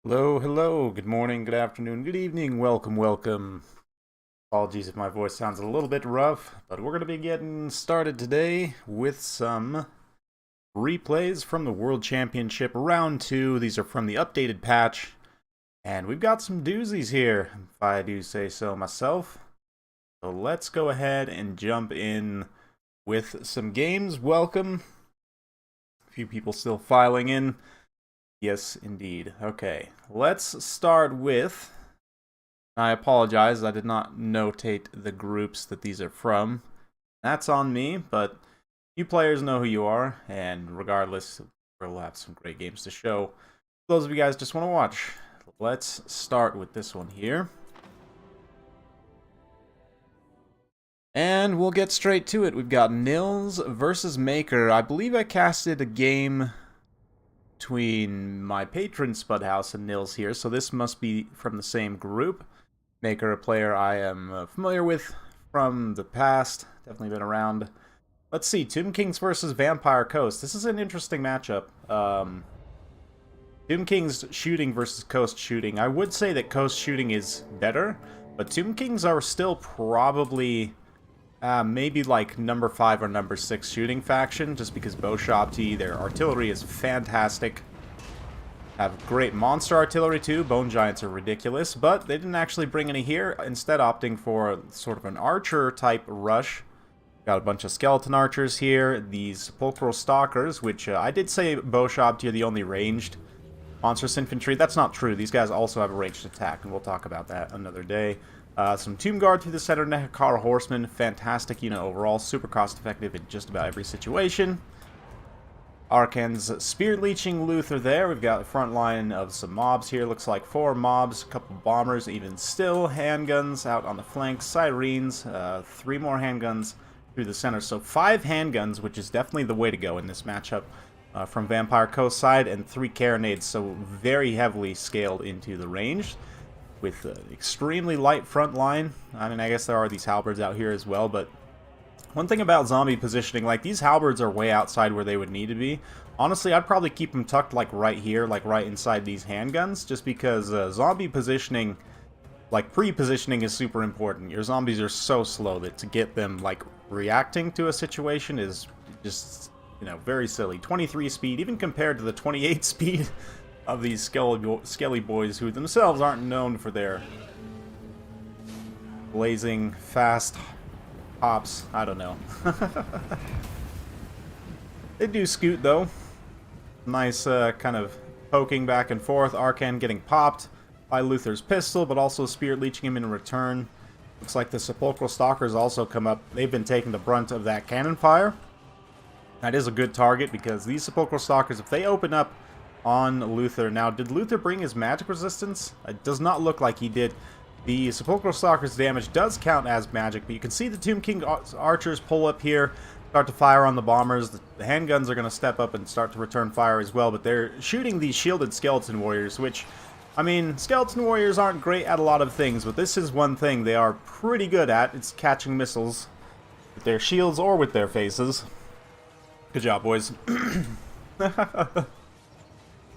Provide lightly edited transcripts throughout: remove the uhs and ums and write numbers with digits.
Hello, hello, good morning, good afternoon, good evening, welcome, welcome. Apologies if my voice sounds a little bit rough, but we're going to be getting started today with some replays from the World Championship Round 2. These are from the updated patch, and we've got some doozies here, if I do say so myself. So let's go ahead and jump in with some games. Welcome. A few people still filing in. Yes, indeed. Okay, let's start with... I apologize, I did not notate the groups that these are from. That's on me, but you players know who you are, and regardless, we'll have some great games to show. For those of you guys just want to watch, let's start with this one here. And we'll get straight to it. We've got Nils versus Maker. I believe I casted a game between my patron Spudhouse and Nils here, so this must be from the same group. Maker, a player I am familiar with from the past, definitely been around. Let's see, Tomb Kings versus Vampire Coast. This is an interesting matchup. Tomb Kings shooting versus Coast shooting. I would say that Coast shooting is better, but Tomb Kings are still probably maybe like number 5 or number 6 shooting faction, just because Beaushopty, their artillery is fantastic. Have great monster artillery too. Bone Giants are ridiculous, but they didn't actually bring any here, instead opting for sort of an archer type rush. Got a bunch of skeleton archers here, these sepulchral stalkers, which I did say Beaushopty are the only ranged monstrous infantry. That's not true. These guys also have a ranged attack, and we'll talk about that another day. Some Tomb Guard through the center, Nehekar Horsemen, fantastic unit overall, super cost effective in just about every situation. Arkan's Spear Leeching Luther there. We've got a front line of some mobs here. Looks like 4 mobs, a couple bombers, even still. Handguns out on the flanks. Sirens, 3 more handguns through the center. So 5 handguns, which is definitely the way to go in this matchup from Vampire Coast side, and 3 carronades, so very heavily scaled into the range with extremely light front line. I mean, I guess there are these halberds out here as well, but one thing about zombie positioning, like, these halberds are way outside where they would need to be. Honestly, I'd probably keep them tucked, like, right here, like, right inside these handguns, just because zombie positioning, like, pre-positioning is super important. Your zombies are so slow that to get them, like, reacting to a situation is just, you know, very silly. 23 speed, even compared to the 28 speed of these skelly boys, who themselves aren't known for their blazing fast hops. I don't know. They do scoot though. Nice kind of poking back and forth. Arkan getting popped by Luther's pistol, but also Spirit leeching him in return. Looks like the Sepulchral Stalkers also come up. They've been taking the brunt of that cannon fire. That is a good target, because these Sepulchral Stalkers, if they open up on Luther... Now, did Luther bring his magic resistance? It does not look like he did. The Sepulchral Stalker's damage does count as magic, but you can see the Tomb King archers pull up here, start to fire on the bombers. The handguns are going to step up and start to return fire as well, but they're shooting these shielded skeleton warriors, which, I mean, skeleton warriors aren't great at a lot of things, but this is one thing they are pretty good at. It's catching missiles with their shields or with their faces. Good job, boys.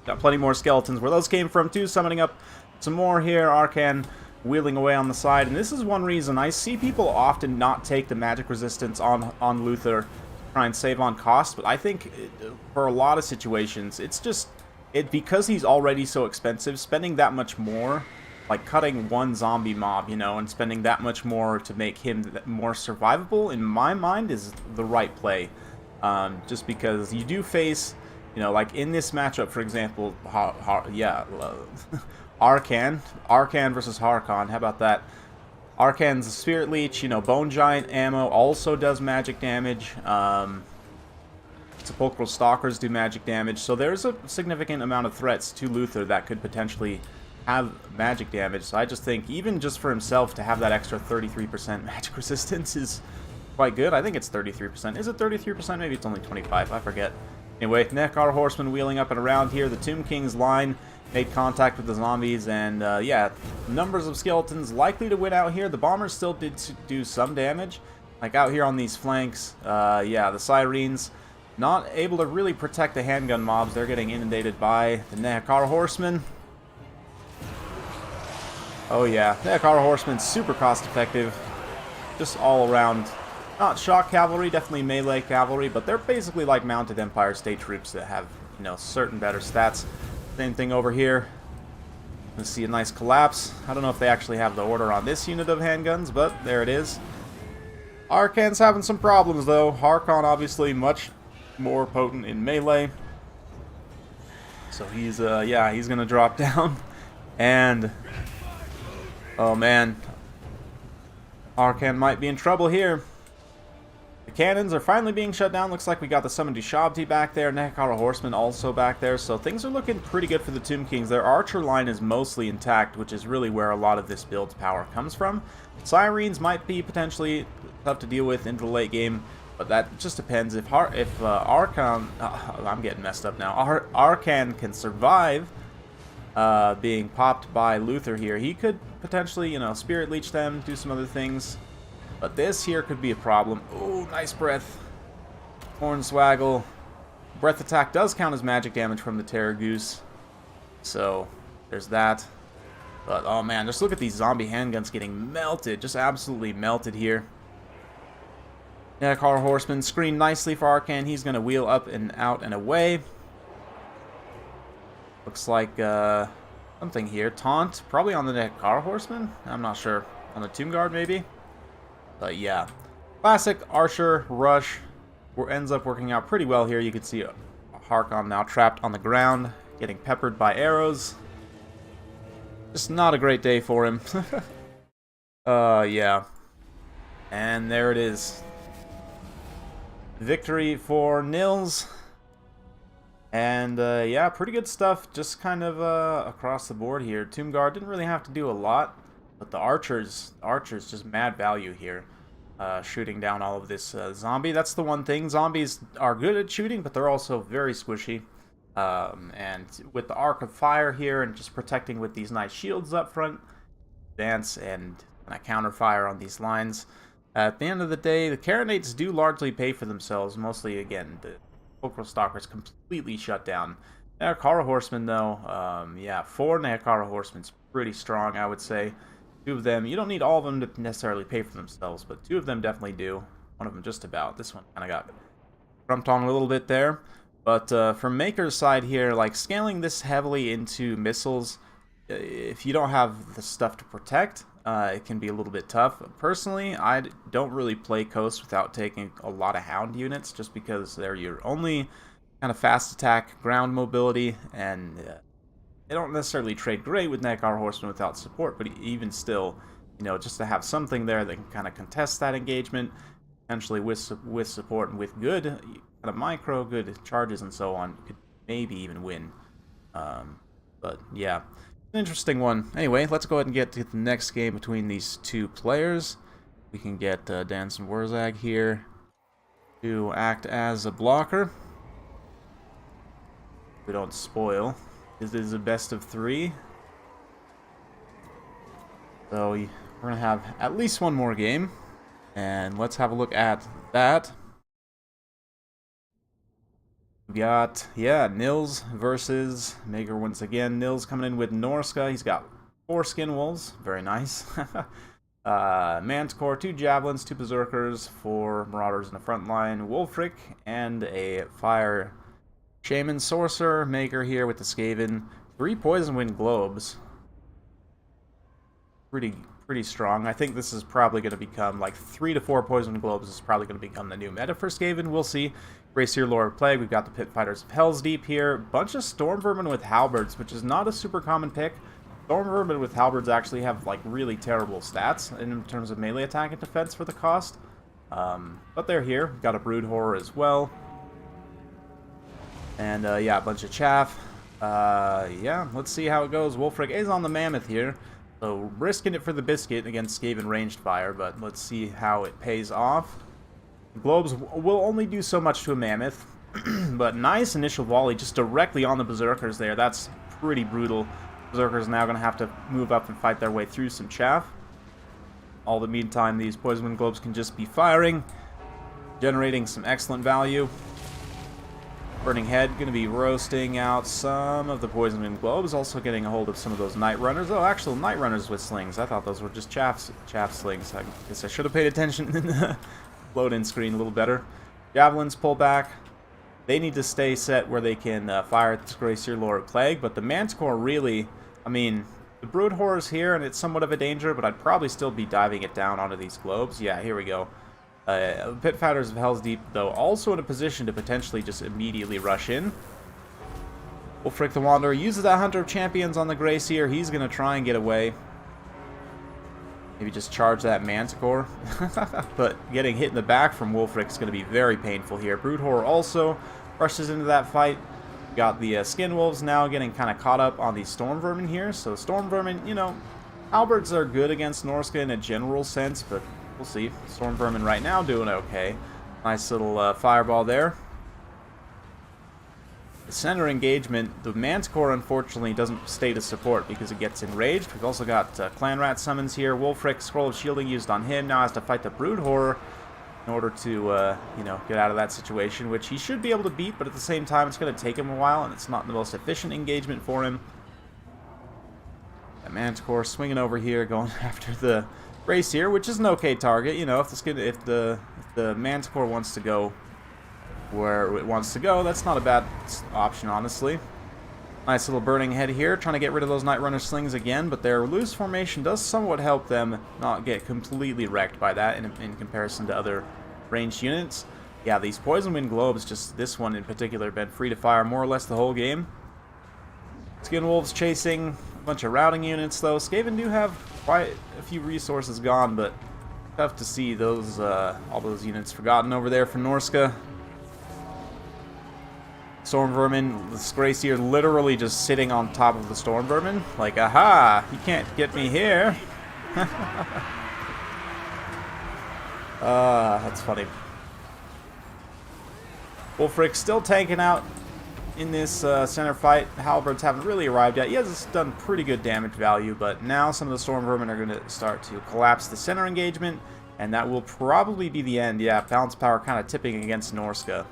Got plenty more skeletons where those came from too, summoning up some more here. Arkan wheeling away on the side, and this is one reason I see people often not take the magic resistance on Luther, try and save on cost, but I think for a lot of situations, it's just, because he's already so expensive, spending that much more, like cutting one zombie mob, you know, and spending that much more to make him more survivable, in my mind, is the right play. Just because you do face, you know, like in this matchup, for example, Arkan versus Harkon. How about that? Arkan's Spirit Leech, you know, Bone Giant ammo also does magic damage. Sepulchral Stalkers do magic damage. So there's a significant amount of threats to Luther that could potentially have magic damage. So I just think, even just for himself, to have that extra 33% magic resistance is quite good. I think it's 33%. Is it 33%? Maybe it's only 25. I forget. Anyway, Nehekar Horsemen wheeling up and around here. The Tomb King's line made contact with the zombies, and yeah, numbers of skeletons likely to win out here. The bombers still did do some damage, like out here on these flanks. Yeah, the Sirens not able to really protect the handgun mobs. They're getting inundated by the Nehekar Horsemen. Oh yeah, the Ekara Horsemen, super cost effective. Just all around, not shock cavalry, definitely melee cavalry, but they're basically like mounted Empire State troops that have, you know, certain better stats. Same thing over here. Let's see a nice collapse. I don't know if they actually have the order on this unit of handguns, but there it is. Arkan's having some problems though. Harkon obviously much more potent in melee. So he's, yeah, he's gonna drop down. And, oh man, Arkan might be in trouble here. The cannons are finally being shut down. Looks like we got the Summoned Shabti back there. Nekara Horsemen also back there. So things are looking pretty good for the Tomb Kings. Their archer line is mostly intact, which is really where a lot of this build's power comes from. Sirens might be potentially tough to deal with into the late game, but that just depends. If Arkan... I'm getting messed up now. Arkan can survive being popped by Luther here, he could potentially, you know, Spirit Leech them, do some other things. But this here could be a problem. Ooh, nice breath. Hornswaggle. Breath attack does count as magic damage from the Terror Goose. So, there's that. But, oh man, just look at these zombie handguns getting melted. Just absolutely melted here. Nekar Horseman screened nicely for Arkan. He's going to wheel up and out and away. Looks like something here. Taunt, probably on the Nekar Horseman? I'm not sure. On the Tomb Guard, maybe? But yeah, classic Archer rush ends up working out pretty well here. You can see Harkon now trapped on the ground, getting peppered by arrows. Just not a great day for him. Yeah. And there it is. Victory for Nils. And yeah, pretty good stuff just kind of across the board here. Tomb Guard didn't really have to do a lot. But the archers just mad value here, shooting down all of this zombie. That's the one thing. Zombies are good at shooting, but they're also very squishy. And with the Arc of Fire here and just protecting with these nice shields up front, advance and counter fire on these lines. At the end of the day, the Carronates do largely pay for themselves. Mostly, again, the Fulcral Stalkers completely shut down. Nekara Horsemen, though, yeah, 4 Nekara Horsemen's pretty strong, I would say. 2 of them, you don't need all of them to necessarily pay for themselves, but 2 of them definitely do. One of them just about. This one kind of got trumped on a little bit there. But from Maker's side here, like scaling this heavily into missiles, if you don't have the stuff to protect, it can be a little bit tough. Personally, I don't really play Coast without taking a lot of Hound units, just because they're your only kind of fast attack, ground mobility, and they don't necessarily trade great with Nekar Horsemen without support, but even still, you know, just to have something there that can kind of contest that engagement, potentially with support and with good kind of micro, good charges and so on, could maybe even win. But yeah, an interesting one. Anyway, let's go ahead and get to the next game between these 2 players. We can get Danson Wurzag here to act as a blocker. We don't spoil. This is a best of 3. So we're going to have at least one more game. And let's have a look at that. We got, yeah, Nils versus Maker once again. Nils coming in with Norsca. He's got 4 Skin Wolves. Very nice. Manticore, 2 Javelins, 2 Berserkers, 4 Marauders in the front line. Wolfric, and a Fire Shaman Sorcerer. Maker here with the Skaven. 3 Poison Wind Globes. Pretty strong. I think this is probably going to become, like, 3 to 4 Poison Wind Globes is probably going to become the new meta for Skaven. We'll see. Bracier Lord of Plague. We've got the Pit Fighters of Hell's Deep here. Bunch of Storm Vermin with Halberds, which is not a super common pick. Storm Vermin with Halberds actually have, like, really terrible stats in terms of melee attack and defense for the cost. But they're here. We've got a Brood Horror as well. And, yeah, a bunch of chaff. Yeah, let's see how it goes. Wolfric is on the Mammoth here. So, risking it for the biscuit against Skaven ranged fire, but let's see how it pays off. Globes will only do so much to a Mammoth, but nice initial volley just directly on the Berserkers there. That's pretty brutal. Berserkers now going to have to move up and fight their way through some chaff. All the meantime, these Poison Wind Globes can just be firing, generating some excellent value. Burning Head going to be roasting out some of the Poison Wind Globes, also getting a hold of some of those Night Runners. Oh, actual Night Runners with slings. I thought those were just chaff slings. I guess I should have paid attention in the load-in screen a little better. Javelins pull back. They need to stay set where they can fire at this Greyseer Lord Plague, but the Manticore really, I mean, the Brood Horror's here and it's somewhat of a danger, but I'd probably still be diving it down onto these globes. Yeah, here we go. Pit Fighters of Hell's Deep, though, also in a position to potentially just immediately rush in. Wulfric the Wanderer uses that Hunter of Champions on the Greyseer. He's going to try and get away. Maybe just charge that Manticore. But getting hit in the back from Wulfric is going to be very painful here. Brood Horror also rushes into that fight. Got the Skin Wolves now getting kind of caught up on the Storm Vermin here. So Storm Vermin, you know, Halberds are good against Norsca in a general sense, but we'll see. Storm Vermin right now doing okay. Nice little fireball there. The center engagement, the Manticore unfortunately doesn't stay to support because it gets enraged. We've also got Clan Rat summons here. Wulfric, Scroll of Shielding used on him. Now has to fight the Brood Horror in order to, you know, get out of that situation, which he should be able to beat, but at the same time it's going to take him a while, and it's not the most efficient engagement for him. That Manticore swinging over here, going after the Greyseer, which is an okay target. You know, if the Manticore wants to go where it wants to go, that's not a bad option, honestly. Nice little Burning Head here, trying to get rid of those Night Runner slings again, but their loose formation does somewhat help them not get completely wrecked by that in comparison to other ranged units. Yeah, these Poison Wind Globes, just this one in particular, been free to fire more or less the whole game. Skin Wolves chasing a bunch of routing units, though. Skaven do have quite a few resources gone, but tough to see those all those units forgotten over there for Norsca. Storm Vermin, this Greyseer literally just sitting on top of the Storm Vermin. Like, aha, you can't get me here. That's funny. Wulfric still tanking out in this center fight. Halberds haven't really arrived yet. He has done pretty good damage value, but now some of the Storm Vermin are going to start to collapse the center engagement, and that will probably be the end. Yeah, balance power kind of tipping against Norsca.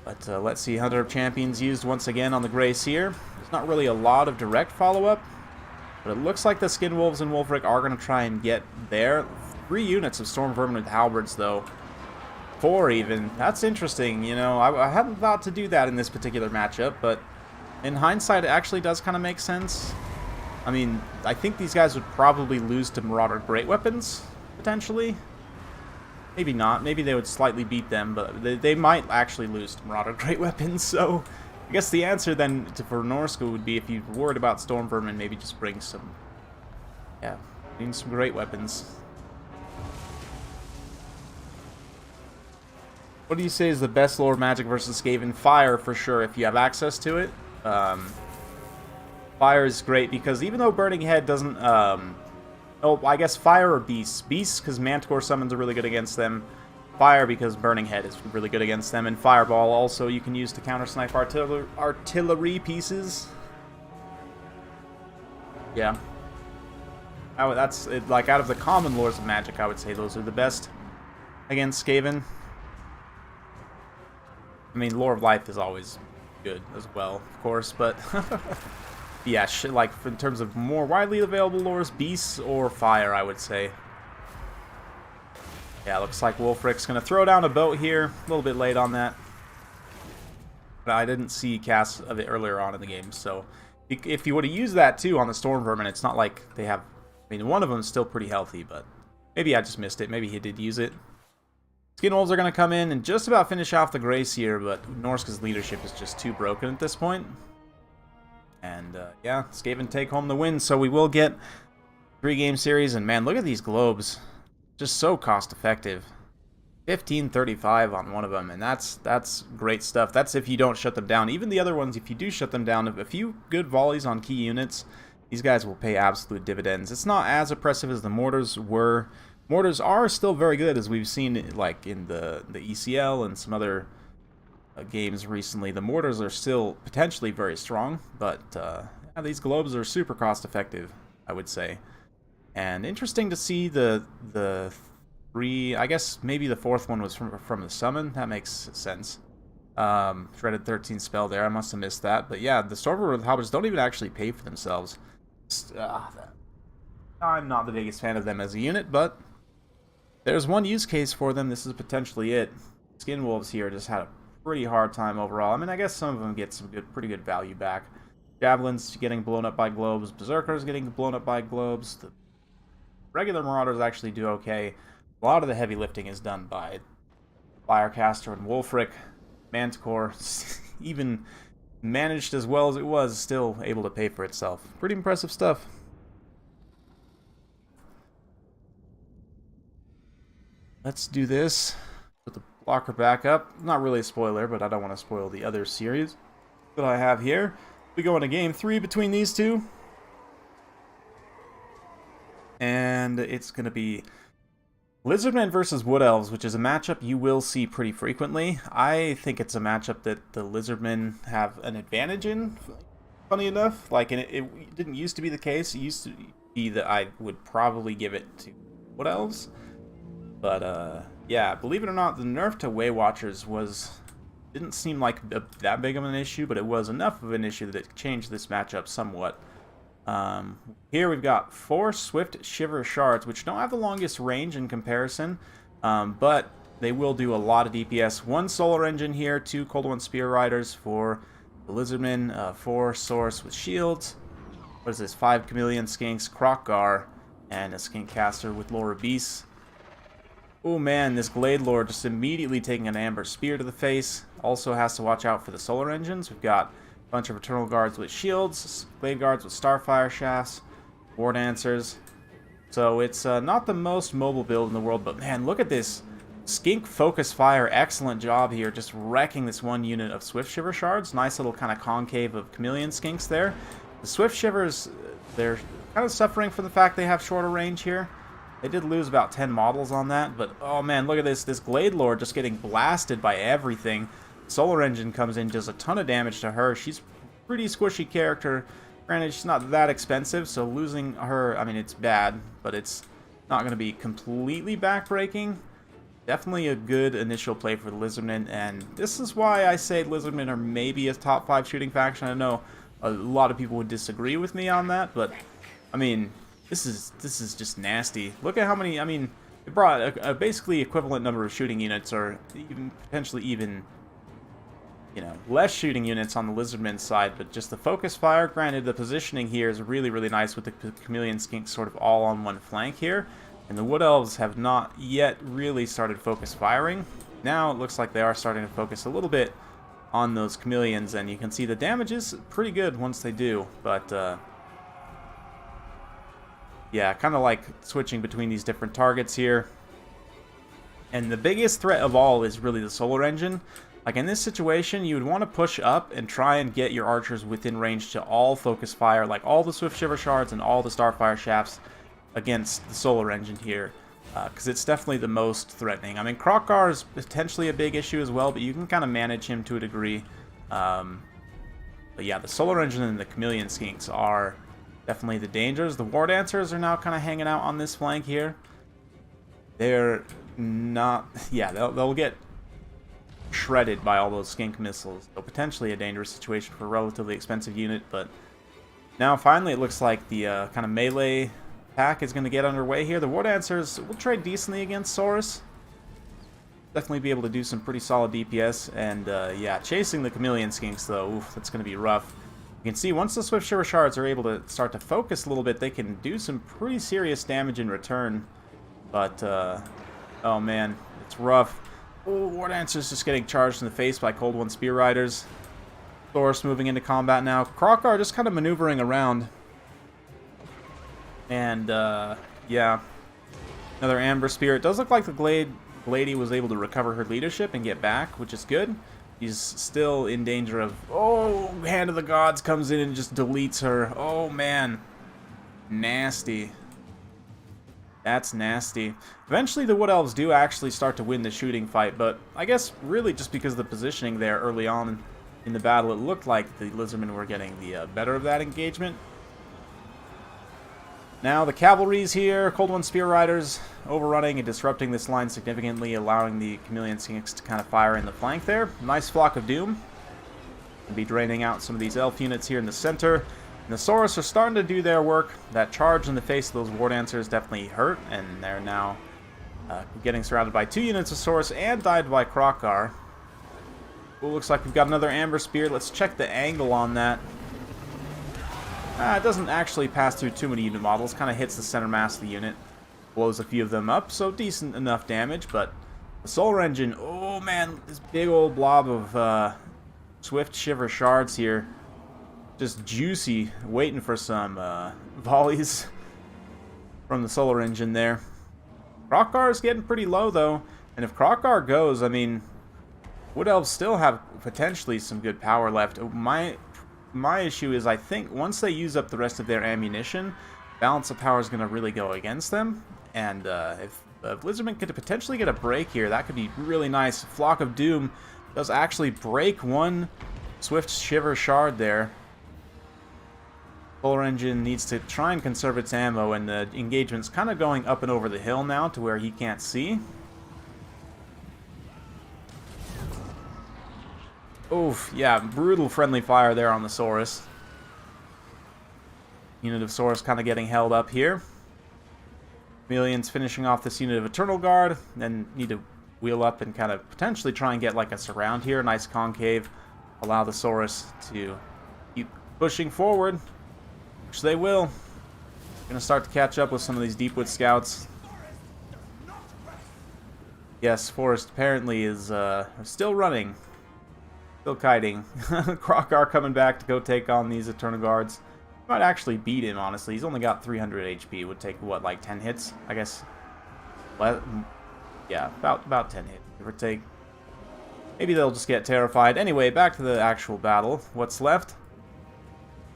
But let's see, Hunter of Champions used once again on the Greyseer. There's not really a lot of direct follow-up, but it looks like the Skin Wolves and Wulfric are going to try and get there. 3 units of Storm Vermin with Halberds, though. 4 even. That's interesting, you know. I hadn't thought to do that in this particular matchup, but in hindsight, it actually does kind of make sense. I mean, I think these guys would probably lose to Marauder Great Weapons, potentially. Maybe not. Maybe they would slightly beat them, but they might actually lose to Marauder Great Weapons. So I guess the answer then for Norsca would be, if you're worried about Storm Vermin, maybe just bring some, bring some Great Weapons. What do you say is the best lore magic versus Skaven? Fire, for sure, if you have access to it. Fire is great because even though Burning Head doesn't... oh, I guess Fire or Beasts. Beasts, because Manticore summons are really good against them. Fire, because Burning Head is really good against them. And Fireball, also, you can use to counter-snipe artillery pieces. Yeah. That's, like, out of the common lores of Magic, I would say those are the best against Skaven. I mean, Lore of Life is always good as well, of course, but... yeah, like, in terms of more widely available lores, Beasts or Fire, I would say. Yeah, looks like Wulfric's going to throw down a boat here. A little bit late on that. But I didn't see casts of it earlier on in the game, so... if you would have used that, too, on the Storm Vermin, it's not like they have... I mean, one of them is still pretty healthy, but... maybe I just missed it. Maybe he did use it. Skin Wolves are going to come in and just about finish off the Greyseer, but Norsca's leadership is just too broken at this point. And, yeah, Skaven take home the win, so we will get 3-game series. And, man, look at these globes. Just so cost-effective. 1535 on one of them, and that's great stuff. That's if you don't shut them down. Even the other ones, if you do shut them down, a few good volleys on key units, these guys will pay absolute dividends. It's not as oppressive as the Mortars were. Mortars are still very good, as we've seen, like, in the ECL and some other... games recently. The Mortars are still potentially very strong, but yeah, these globes are super cost effective, I would say. And interesting to see the 3. I guess maybe the 4th one was from the summon. That makes sense. Shredded 13 spell there. I must have missed that. But yeah, the Stormlord Hobbits don't even actually pay for themselves. I'm not the biggest fan of them as a unit, but there's one use case for them. This is potentially it. Skin Wolves here just had a pretty hard time overall. I mean, I guess some of them get some pretty good value back. Javelins getting blown up by globes. Berserkers getting blown up by globes. The regular Marauders actually do okay. A lot of the heavy lifting is done by Firecaster and Wolfric. Manticore, even managed as well as it was, still able to pay for itself. Pretty impressive stuff. Let's do this. Put the blocker back up. Not really a spoiler, but I don't want to spoil the other series that I have here. We go into game 3 between these two. And it's going to be Lizardmen versus Wood Elves, which is a matchup you will see pretty frequently. I think it's a matchup that the Lizardmen have an advantage in, funny enough. Like, it didn't used to be the case. It used to be that I would probably give it to Wood Elves. But, yeah, believe it or not, the nerf to Waywatchers didn't seem like that big of an issue, but it was enough of an issue that it changed this matchup somewhat. Here we've got 4 Swift Shiver Shards, which don't have the longest range in comparison, but they will do a lot of DPS. 1 Solar Engine here, 2 Cold One Spear Riders for the Lizardmen, 4 Source with shields. What is this? 5 Chameleon Skinks, Krokgar, and a Skink Caster with Lore of Beasts. Oh man, this Glade Lord just immediately taking an Amber Spear to the face. Also has to watch out for the Solar Engines. We've got a bunch of Eternal Guards with shields, Glade Guards with Starfire Shafts, War Dancers. So it's not the most mobile build in the world, but man, look at this. Skink Focus Fire, excellent job here, just wrecking this one unit of Swift Shiver Shards. Nice little kind of concave of Chameleon Skinks there. The Swift Shivers, they're kind of suffering from the fact they have shorter range here. They did lose about 10 models on that, but oh man, look at this. This Glade Lord just getting blasted by everything. Solar Engine comes in, does a ton of damage to her. She's a pretty squishy character. Granted, she's not that expensive, so losing her, I mean, it's bad, but it's not going to be completely backbreaking. Definitely a good initial play for the Lizardmen, and this is why I say Lizardmen are maybe a top 5 shooting faction. I know a lot of people would disagree with me on that, but I mean, this is just nasty. Look at how many, I mean, it brought a basically equivalent number of shooting units, or even potentially even, you know, less shooting units on the Lizardmen side, but just the focus fire. Granted, the positioning here is really, really nice with the Chameleon Skinks sort of all on one flank here, and the Wood Elves have not yet really started focus firing. Now it looks like they are starting to focus a little bit on those Chameleons, and you can see the damage is pretty good once they do, but yeah, kind of like switching between these different targets here. And the biggest threat of all is really the Solar Engine. Like in this situation, you would want to push up and try and get your archers within range to all focus fire, like all the Swift Shiver Shards and all the Starfire Shafts against the Solar Engine here, because it's definitely the most threatening. I mean, Krokgar is potentially a big issue as well, but you can kind of manage him to a degree. But yeah, the Solar Engine and the Chameleon Skinks are definitely the dangers. The War Dancers are now kind of hanging out on this flank here. They're not... Yeah, they'll get shredded by all those skink missiles. So potentially a dangerous situation for a relatively expensive unit, but now finally it looks like the kind of melee attack is going to get underway here. The War Dancers will trade decently against Saurus. Definitely be able to do some pretty solid DPS, and yeah, chasing the Chameleon Skinks though, oof, that's going to be rough. You can see once the Swift Shiver Shards are able to start to focus a little bit, they can do some pretty serious damage in return. But, oh man, it's rough. Oh, War Dancer's just getting charged in the face by Cold One Spear Riders. Thor's moving into combat now. Krokgar just kind of maneuvering around. And, yeah. Another Amber Spear. It does look like the Lady was able to recover her leadership and get back, which is good. He's still in danger of... Oh, Hand of the Gods comes in and just deletes her. Oh, man. Nasty. That's nasty. Eventually, the Wood Elves do actually start to win the shooting fight, but I guess really just because of the positioning there early on in the battle, it looked like the Lizardmen were getting the better of that engagement. Now the cavalry's here, Cold One Spear Riders overrunning and disrupting this line significantly, allowing the Chameleon Skinks to kind of fire in the flank there. Nice Flock of Doom. We'll be draining out some of these elf units here in the center. And the Saurus are starting to do their work. That charge in the face of those War Dancers definitely hurt, and they're now getting surrounded by 2 units of Saurus and died by Krokar. Ooh, looks like we've got another Amber Spear. Let's check the angle on that. It doesn't actually pass through too many unit models. Kind of hits the center mass of the unit. Blows a few of them up, so decent enough damage. But the Solar Engine, oh man, this big old blob of Swift Shiver Shards here. Just juicy, waiting for some volleys from the Solar Engine there. Krokar is getting pretty low though. And if Krokar goes, I mean, Wood Elves still have potentially some good power left. My issue is I think once they use up the rest of their ammunition, balance of power is going to really go against them. And if Lizardmen could potentially get a break here, that could be really nice. Flock of Doom does actually break one Swift Shiver Shard there. Solar Engine needs to try and conserve its ammo, and the engagement's kind of going up and over the hill now to where he can't see. Oof, yeah, brutal friendly fire there on the Saurus. Unit of Saurus kind of getting held up here. Chameleon's finishing off this unit of Eternal Guard, then need to wheel up and kind of potentially try and get like a surround here. Nice concave. Allow the Saurus to keep pushing forward, which they will. Gonna start to catch up with some of these Deepwood Scouts. Yes, Forest apparently is still running. Still kiting. Krokar coming back to go take on these Eternal Guards. Might actually beat him, honestly. He's only got 300 HP. Would take, what, like 10 hits? I guess. Yeah, about 10 hits, give or take. Maybe they'll just get terrified. Anyway, back to the actual battle. What's left?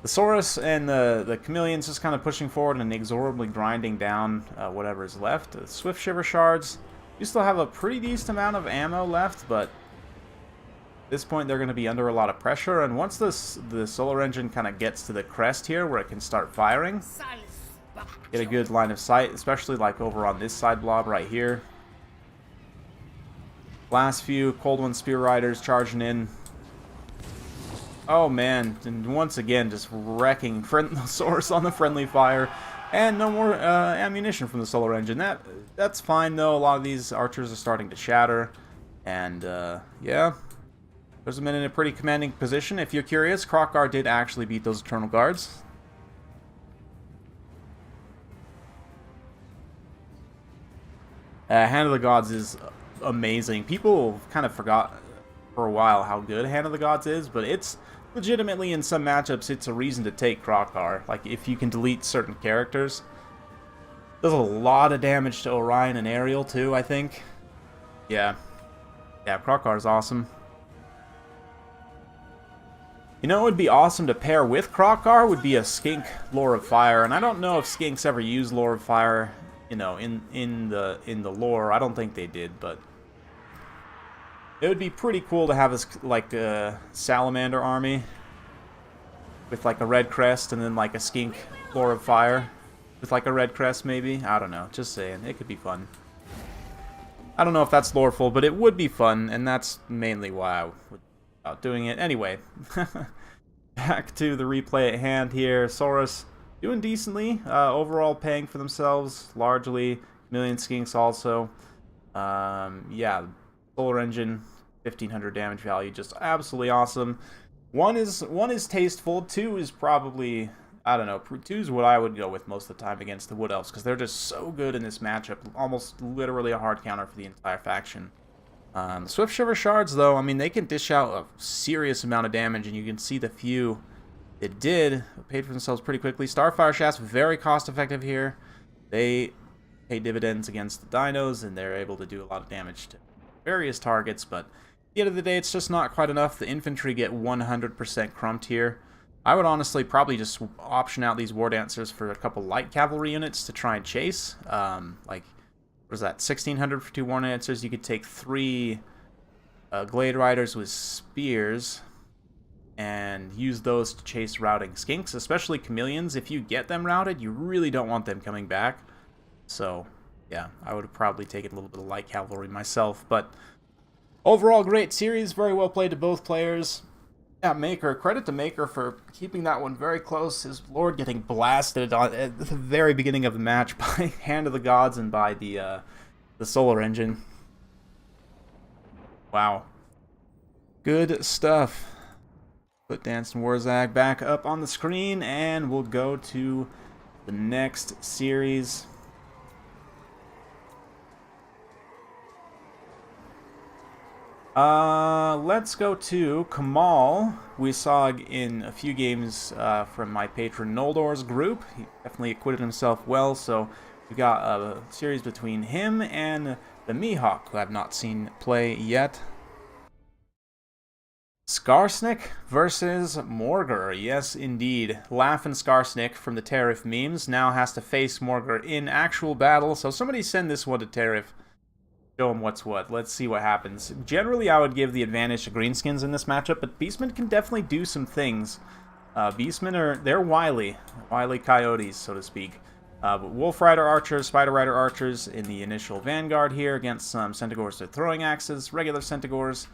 The Saurus and the Chameleons just kind of pushing forward and inexorably grinding down whatever is left. The Swift Shiver Shards. You still have a pretty decent amount of ammo left, but at this point they're going to be under a lot of pressure. And once the Solar Engine kind of gets to the crest here where it can start firing, get a good line of sight, especially like over on this side blob right here. Last few Cold One Spear Riders charging in. Oh man, and once again just wrecking the Source on the friendly fire. And no more ammunition from the Solar Engine. That's fine though. A lot of these archers are starting to shatter. And yeah, there's been in a pretty commanding position. If you're curious, Krokar did actually beat those Eternal Guards. Hand of the Gods is amazing. People kind of forgot for a while how good Hand of the Gods is, but it's legitimately in some matchups it's a reason to take Krokar. Like if you can delete certain characters. Does a lot of damage to Orion and Ariel too, I think. Yeah, Krokar is awesome. You know what would be awesome to pair with Krokar would be a Skink Lore of Fire, and I don't know if Skinks ever use Lore of Fire, you know, in the lore. I don't think they did, but it would be pretty cool to have this like a salamander army with like a red crest and then like a Skink Lore of Fire with like a red crest maybe. I don't know, just saying, it could be fun. I don't know if that's loreful, but it would be fun, and that's mainly why I would about doing it. Anyway, back to the replay at hand here. Saurus doing decently, overall paying for themselves largely. Chameleon Skinks also. Yeah, Solar Engine 1500 damage value, just absolutely awesome. One is tasteful. 2 is probably, I don't know, 2 is what I would go with most of the time against the Wood Elves, because they're just so good in this matchup. Almost literally a hard counter for the entire faction. The Swift Shiver Shards, though, I mean, they can dish out a serious amount of damage, and you can see the few it did paid for themselves pretty quickly. Starfire Shafts, very cost-effective here. They pay dividends against the dinos, and they're able to do a lot of damage to various targets, but at the end of the day, it's just not quite enough. The infantry get 100% crumped here. I would honestly probably just option out these War Dancers for a couple light cavalry units to try and chase. Like, what is that, 1600 for 2 War Dancers? You could take 3 Glade Riders with spears. and use those to chase routing skinks, especially chameleons. If you get them routed, you really don't want them coming back. So, yeah, I would probably take a little bit of light cavalry myself, but overall, great series, very well played to both players. Yeah, Maker, credit to Maker for keeping that one very close. His Lord getting blasted at the very beginning of the match by Hand of the Gods and by the Solar Engine. Wow. Good stuff. Put Dancing Warzag back up on the screen, and we'll go to the next series. Let's go to Kamal. We saw in a few games from my patron Noldor's group. He definitely acquitted himself well, so we got a series between him and the Mihawk, who I've not seen play yet. Skarsnik versus Morgr. Yes, indeed. Laugh and Skarsnik from the Tariff memes now has to face Morgr in actual battle, so somebody send this one to Tariff. Show him what's what. Let's see what happens. Generally, I would give the advantage to Greenskins in this matchup, but Beastmen can definitely do some things. Beastmen they're wily coyotes, so to speak. But Wolf Rider Archers, Spider Rider Archers in the initial Vanguard here against some Centaurs with throwing axes, regular Centaurs.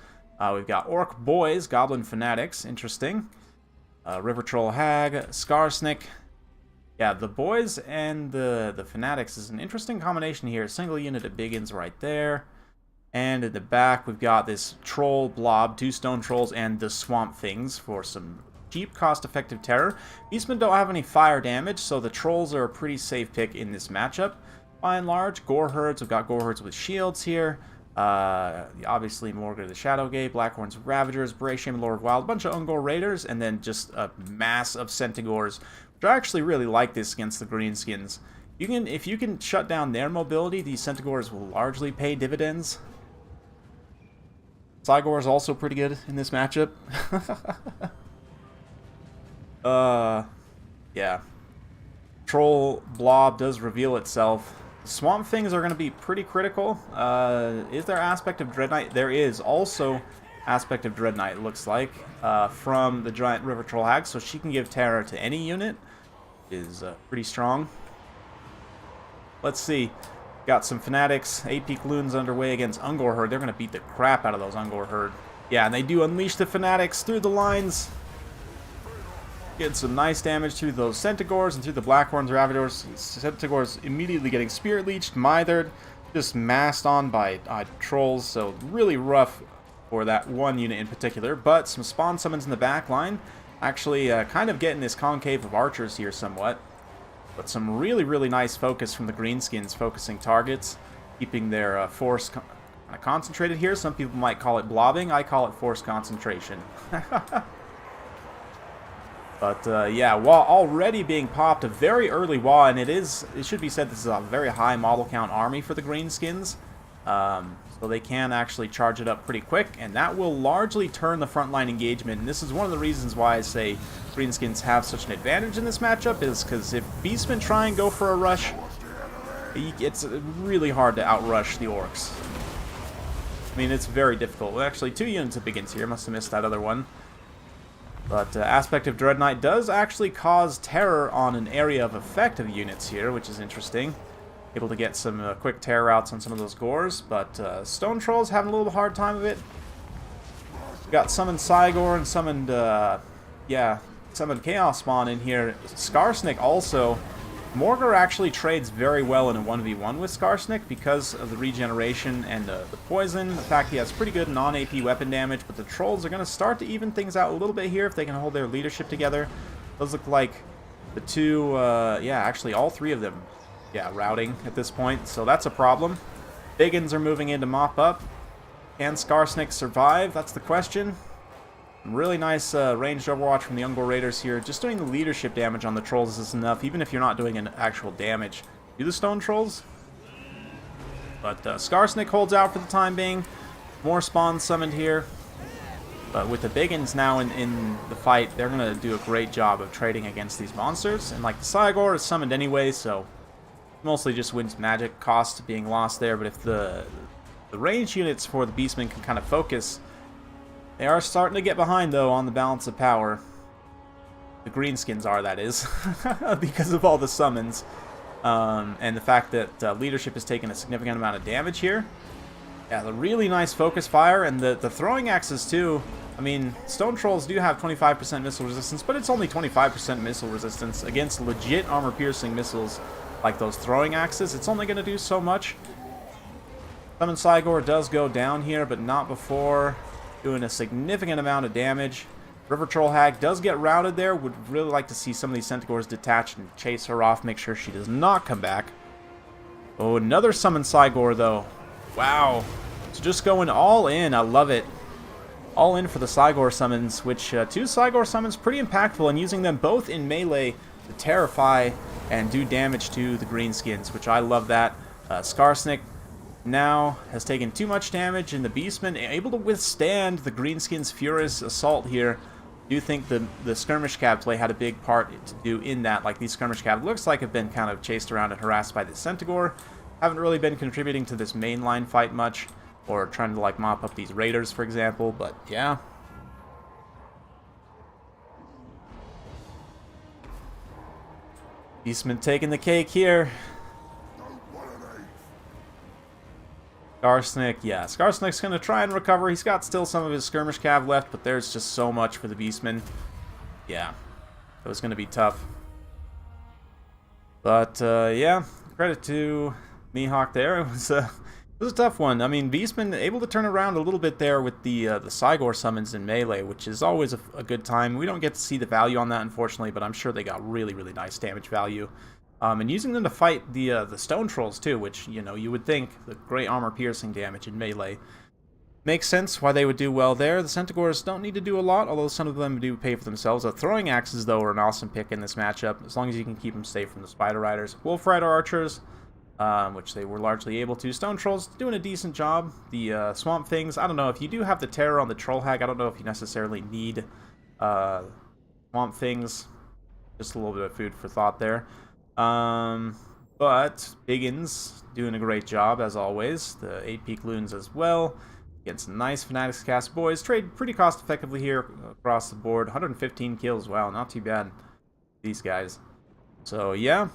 We've got Orc Boys, Goblin Fanatics, interesting. River Troll Hag, Skarsnik. Yeah, the Boys and the Fanatics is an interesting combination here. Single unit of Biggins right there. And at the back, we've got this Troll Blob, 2 Stone Trolls, and the Swamp Things for some cheap, cost-effective terror. Beastmen don't have any fire damage, so the Trolls are a pretty safe pick in this matchup. By and large, Gore Herds, we've got Gore Herds with shields here. Obviously Morgr the Shadowgate, Blackhorns Ravagers, Bray Shaman Lord of Wild, a bunch of Ungor Raiders, and then just a mass of Centaurs, which I actually really like this against the Greenskins. If you can shut down their mobility, these Centaurs will largely pay dividends. Cygor is also pretty good in this matchup. Yeah. Troll Blob does reveal itself. Swamp Things are going to be pretty critical. Is there Aspect of Dread Knight? There is also Aspect of Dread Knight, it looks like, from the Giant River Troll Hag, so she can give terror to any unit. Is pretty strong. Let's see. Got some Fanatics, 8-peak Loons underway against Ungor Herd. They're going to beat the crap out of those Ungor Herd. Yeah, and they do unleash the Fanatics through the lines. Get some nice damage through those Centaurs and through the Blackhorns Ravagers. Centaurs immediately getting Spirit Leeched, Mithered, just massed on by Trolls, so really rough for that one unit in particular. But some Spawn Summons in the back line, actually kind of getting this concave of Archers here somewhat. But some really, really nice focus from the Greenskins, focusing targets, keeping their force kind of concentrated here. Some people might call it blobbing, I call it force concentration. But yeah, Waaagh already being popped, a very early Waaagh, and it should be said this is a very high model count army for the Greenskins. So they can actually charge it up pretty quick, and that will largely turn the frontline engagement. And this is one of the reasons why I say Greenskins have such an advantage in this matchup, is because if Beastmen try and go for a rush, it's really hard to outrush the Orcs. I mean, it's very difficult. Well, actually, 2 units of Biggins here. Must have missed that other one. But Aspect of Dread Knight does actually cause terror on an area of effect of units here, which is interesting. Able to get some quick terror outs on some of those Gores, but Stone Trolls having a little hard time of it. We got summoned Cygor and summoned, yeah, summoned Chaos Spawn in here. Skarsnik also. Morgr actually trades very well in a 1v1 with Skarsnik because of the regeneration and the poison. The fact he has pretty good non-AP weapon damage, but the Trolls are going to start to even things out a little bit here if they can hold their leadership together. Those look like the two, yeah, actually all 3 of them, yeah, routing at this point, so that's a problem. Biggins are moving in to mop up. Can Skarsnik survive? That's the question. Really nice ranged overwatch from the Ungor Raiders here. Just doing the leadership damage on the Trolls is enough, even if you're not doing an actual damage. Do the Stone Trolls? But Skarsnik holds out for the time being. More spawns summoned here. But with the Biggins now in the fight, they're going to do a great job of trading against these monsters. And like the Cygor is summoned anyway, so mostly just wins magic cost being lost there. But if the range units for the Beastmen can kind of focus, They are starting to get behind, though, on the balance of power. The Greenskins are, that is, because of all the summons. And the fact that leadership has taken a significant amount of damage here. Yeah, the really nice focus fire, and the throwing axes, too. I mean, Stone Trolls do have 25% missile resistance, but it's only 25% missile resistance against legit armor-piercing missiles like those throwing axes. It's only going to do so much. Summon Cygor does go down here, but not before doing a significant amount of damage. River Troll Hag does get routed there. Would really like to see some of these Centaurs detach and chase her off, make sure she does not come back. Oh, another Summon Cygor, though. Wow. It's just going all in. I love it. All in for the Cygor summons, which 2 Cygor summons pretty impactful, and using them both in melee to terrify and do damage to the Greenskins, which I love that. Skarsnik now has taken too much damage, and the Beastmen able to withstand the Greenskins' furious assault here. I do think the skirmish cab play had a big part to do in that. Like, these skirmish cab looks like have been kind of chased around and harassed by the Centaur. Haven't really been contributing to this mainline fight much, or trying to like mop up these raiders, for example, but yeah. Beastman taking the cake here. Skarsnik, yeah, Skarsnik's going to try and recover. He's got still some of his skirmish cav left, but there's just so much for the Beastmen. Yeah, it was going to be tough. But, yeah, credit to Mihawk there. It was a tough one. I mean, Beastman able to turn around a little bit there with the Cygor summons in melee, which is always a good time. We don't get to see the value on that, unfortunately, but I'm sure they got really, really nice damage value. And using them to fight the Stone Trolls, too, which, you know, you would think the great armor-piercing damage in melee. Makes sense why they would do well there. The Centaurs don't need to do a lot, although some of them do pay for themselves. Throwing axes, though, are an awesome pick in this matchup, as long as you can keep them safe from the Spider Riders. Wolf Rider Archers, which they were largely able to. Stone Trolls doing a decent job. The Swamp Things, I don't know, if you do have the Terror on the Troll Hag, I don't know if you necessarily need Swamp Things. Just a little bit of food for thought there. But Biggins doing a great job, as always. The 8-peak Loons as well. Getting some nice Fanatics cast boys. Trade pretty cost effectively here across the board. 115 kills, wow, not too bad. These guys. So, yeah.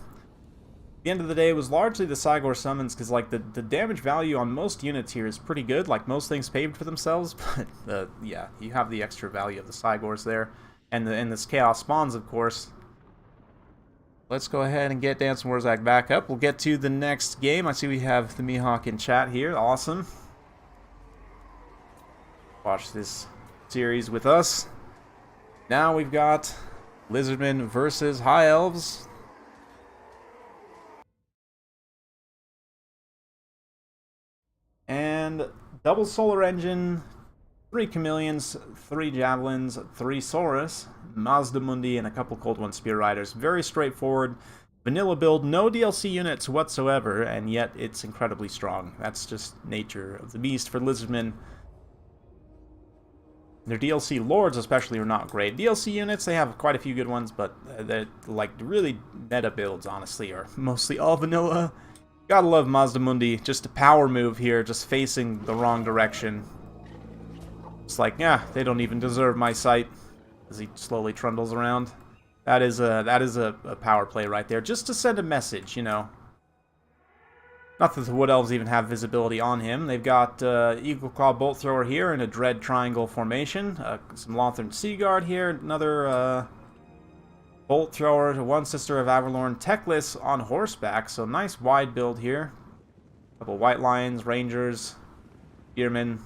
The end of the day was largely the Cygor summons, because like the damage value on most units here is pretty good. Like, most things paved for themselves, but yeah, you have the extra value of the Cygors there, and this Chaos Spawns, of course. Let's go ahead and get Dance Warzak back up. We'll get to the next game. I see we have the Mihawk in chat here. Awesome. Watch this series with us. Now we've got Lizardmen versus High Elves. And double solar engine, 3 chameleons, 3 javelins, 3 Saurus, Mazda Mundi, and a couple Cold One Spear Riders. Very straightforward. Vanilla build, no DLC units whatsoever, and yet it's incredibly strong. That's just nature of the beast for Lizardmen. Their DLC lords especially are not great. DLC units, they have quite a few good ones, but they're like really meta builds, honestly, are mostly all vanilla. Gotta love Mazda Mundi. Just a power move here, just facing the wrong direction. It's like, yeah, they don't even deserve my sight. As he slowly trundles around. That is a power play right there, just to send a message, you know. Not that the Wood Elves even have visibility on him. They've got Eagle Claw Bolt Thrower here in a Dread Triangle formation. Some Lothern Sea Guard here. Another Bolt Thrower to one Sister of Avalorn. Techless on horseback, so nice wide build here. A couple White Lions, Rangers, Spearmen.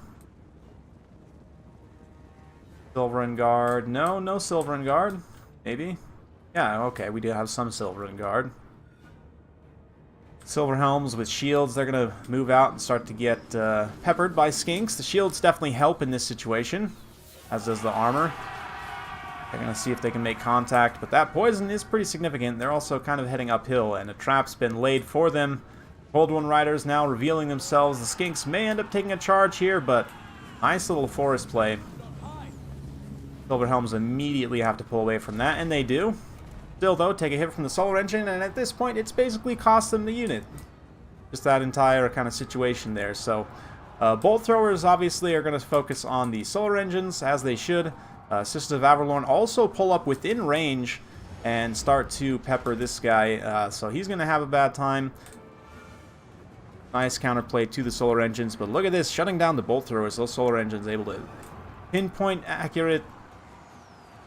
Silverin Guard. No Silverin Guard. Maybe. Yeah, okay, we do have some Silverin Guard. Silver Helms with shields, they're going to move out and start to get peppered by skinks. The shields definitely help in this situation, as does the armor. They're going to see if they can make contact, but that poison is pretty significant. They're also kind of heading uphill, and a trap's been laid for them. Cold One Riders now revealing themselves. The skinks may end up taking a charge here, but nice little forest play. Silver Helms immediately have to pull away from that, and they do. Still, though, take a hit from the solar engine, and at this point, it's basically cost them the unit. Just that entire kind of situation there. So, Bolt throwers obviously are going to focus on the solar engines, as they should. Sisters of Avalorn also pull up within range and start to pepper this guy, so he's going to have a bad time. Nice counterplay to the solar engines, but look at this, shutting down the bolt throwers. Those solar engines able to pinpoint accurate,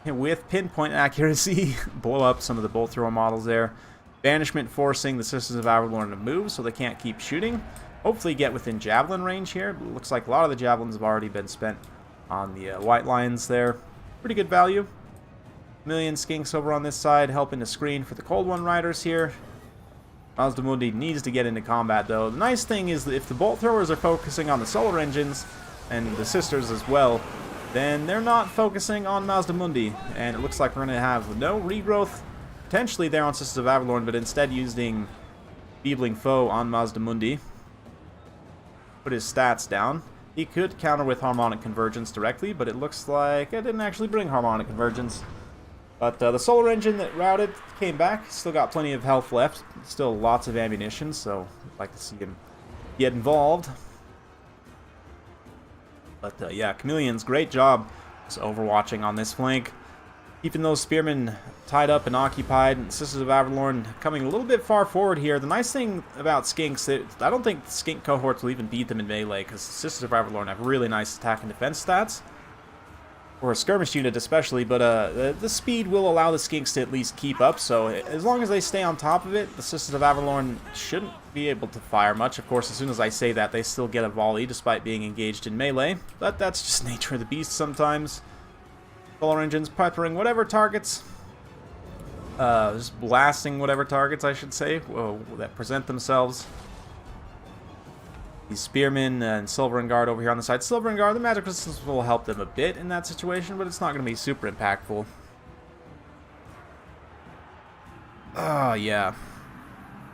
with pinpoint accuracy, blow up some of the bolt thrower models there. Banishment forcing the Sisters of Avalorn to move so they can't keep shooting. Hopefully get within javelin range here. But it looks like a lot of the javelins have already been spent on the white lions there. Pretty good value. Million skinks over on this side, helping to screen for the Cold One Riders here. Mazdamundi needs to get into combat, though. The nice thing is that if the bolt throwers are focusing on the solar engines, and the sisters as well, then they're not focusing on Mazdamundi. And it looks like we're going to have no regrowth, potentially there on Sisters of Avalorn, but instead using Feebling Foe on Mazdamundi. Put his stats down. He could counter with Harmonic Convergence directly, but it looks like it didn't actually bring Harmonic Convergence. But the solar engine that routed came back. Still got plenty of health left. Still lots of ammunition, so I'd like to see him get involved. But yeah, Chameleons, great job just overwatching on this flank. Keeping those spearmen tied up and occupied. Sisters of Avalorn coming a little bit far forward here. The nice thing about Skinks, I don't think Skink cohorts will even beat them in melee, because Sisters of Avalorn have really nice attack and defense stats. Or a skirmish unit especially, but the speed will allow the Skinks to at least keep up, so as long as they stay on top of it, the Sisters of Avalorn shouldn't be able to fire much. Of course, as soon as I say that, they still get a volley despite being engaged in melee, but that's just nature of the beast sometimes. Solar engines peppering whatever targets, just blasting whatever targets, I should say, that present themselves. These spearmen and Silver and Guard over here on the side. Silver and Guard, the magic resistance will help them a bit in that situation, but it's not going to be super impactful. Oh, yeah.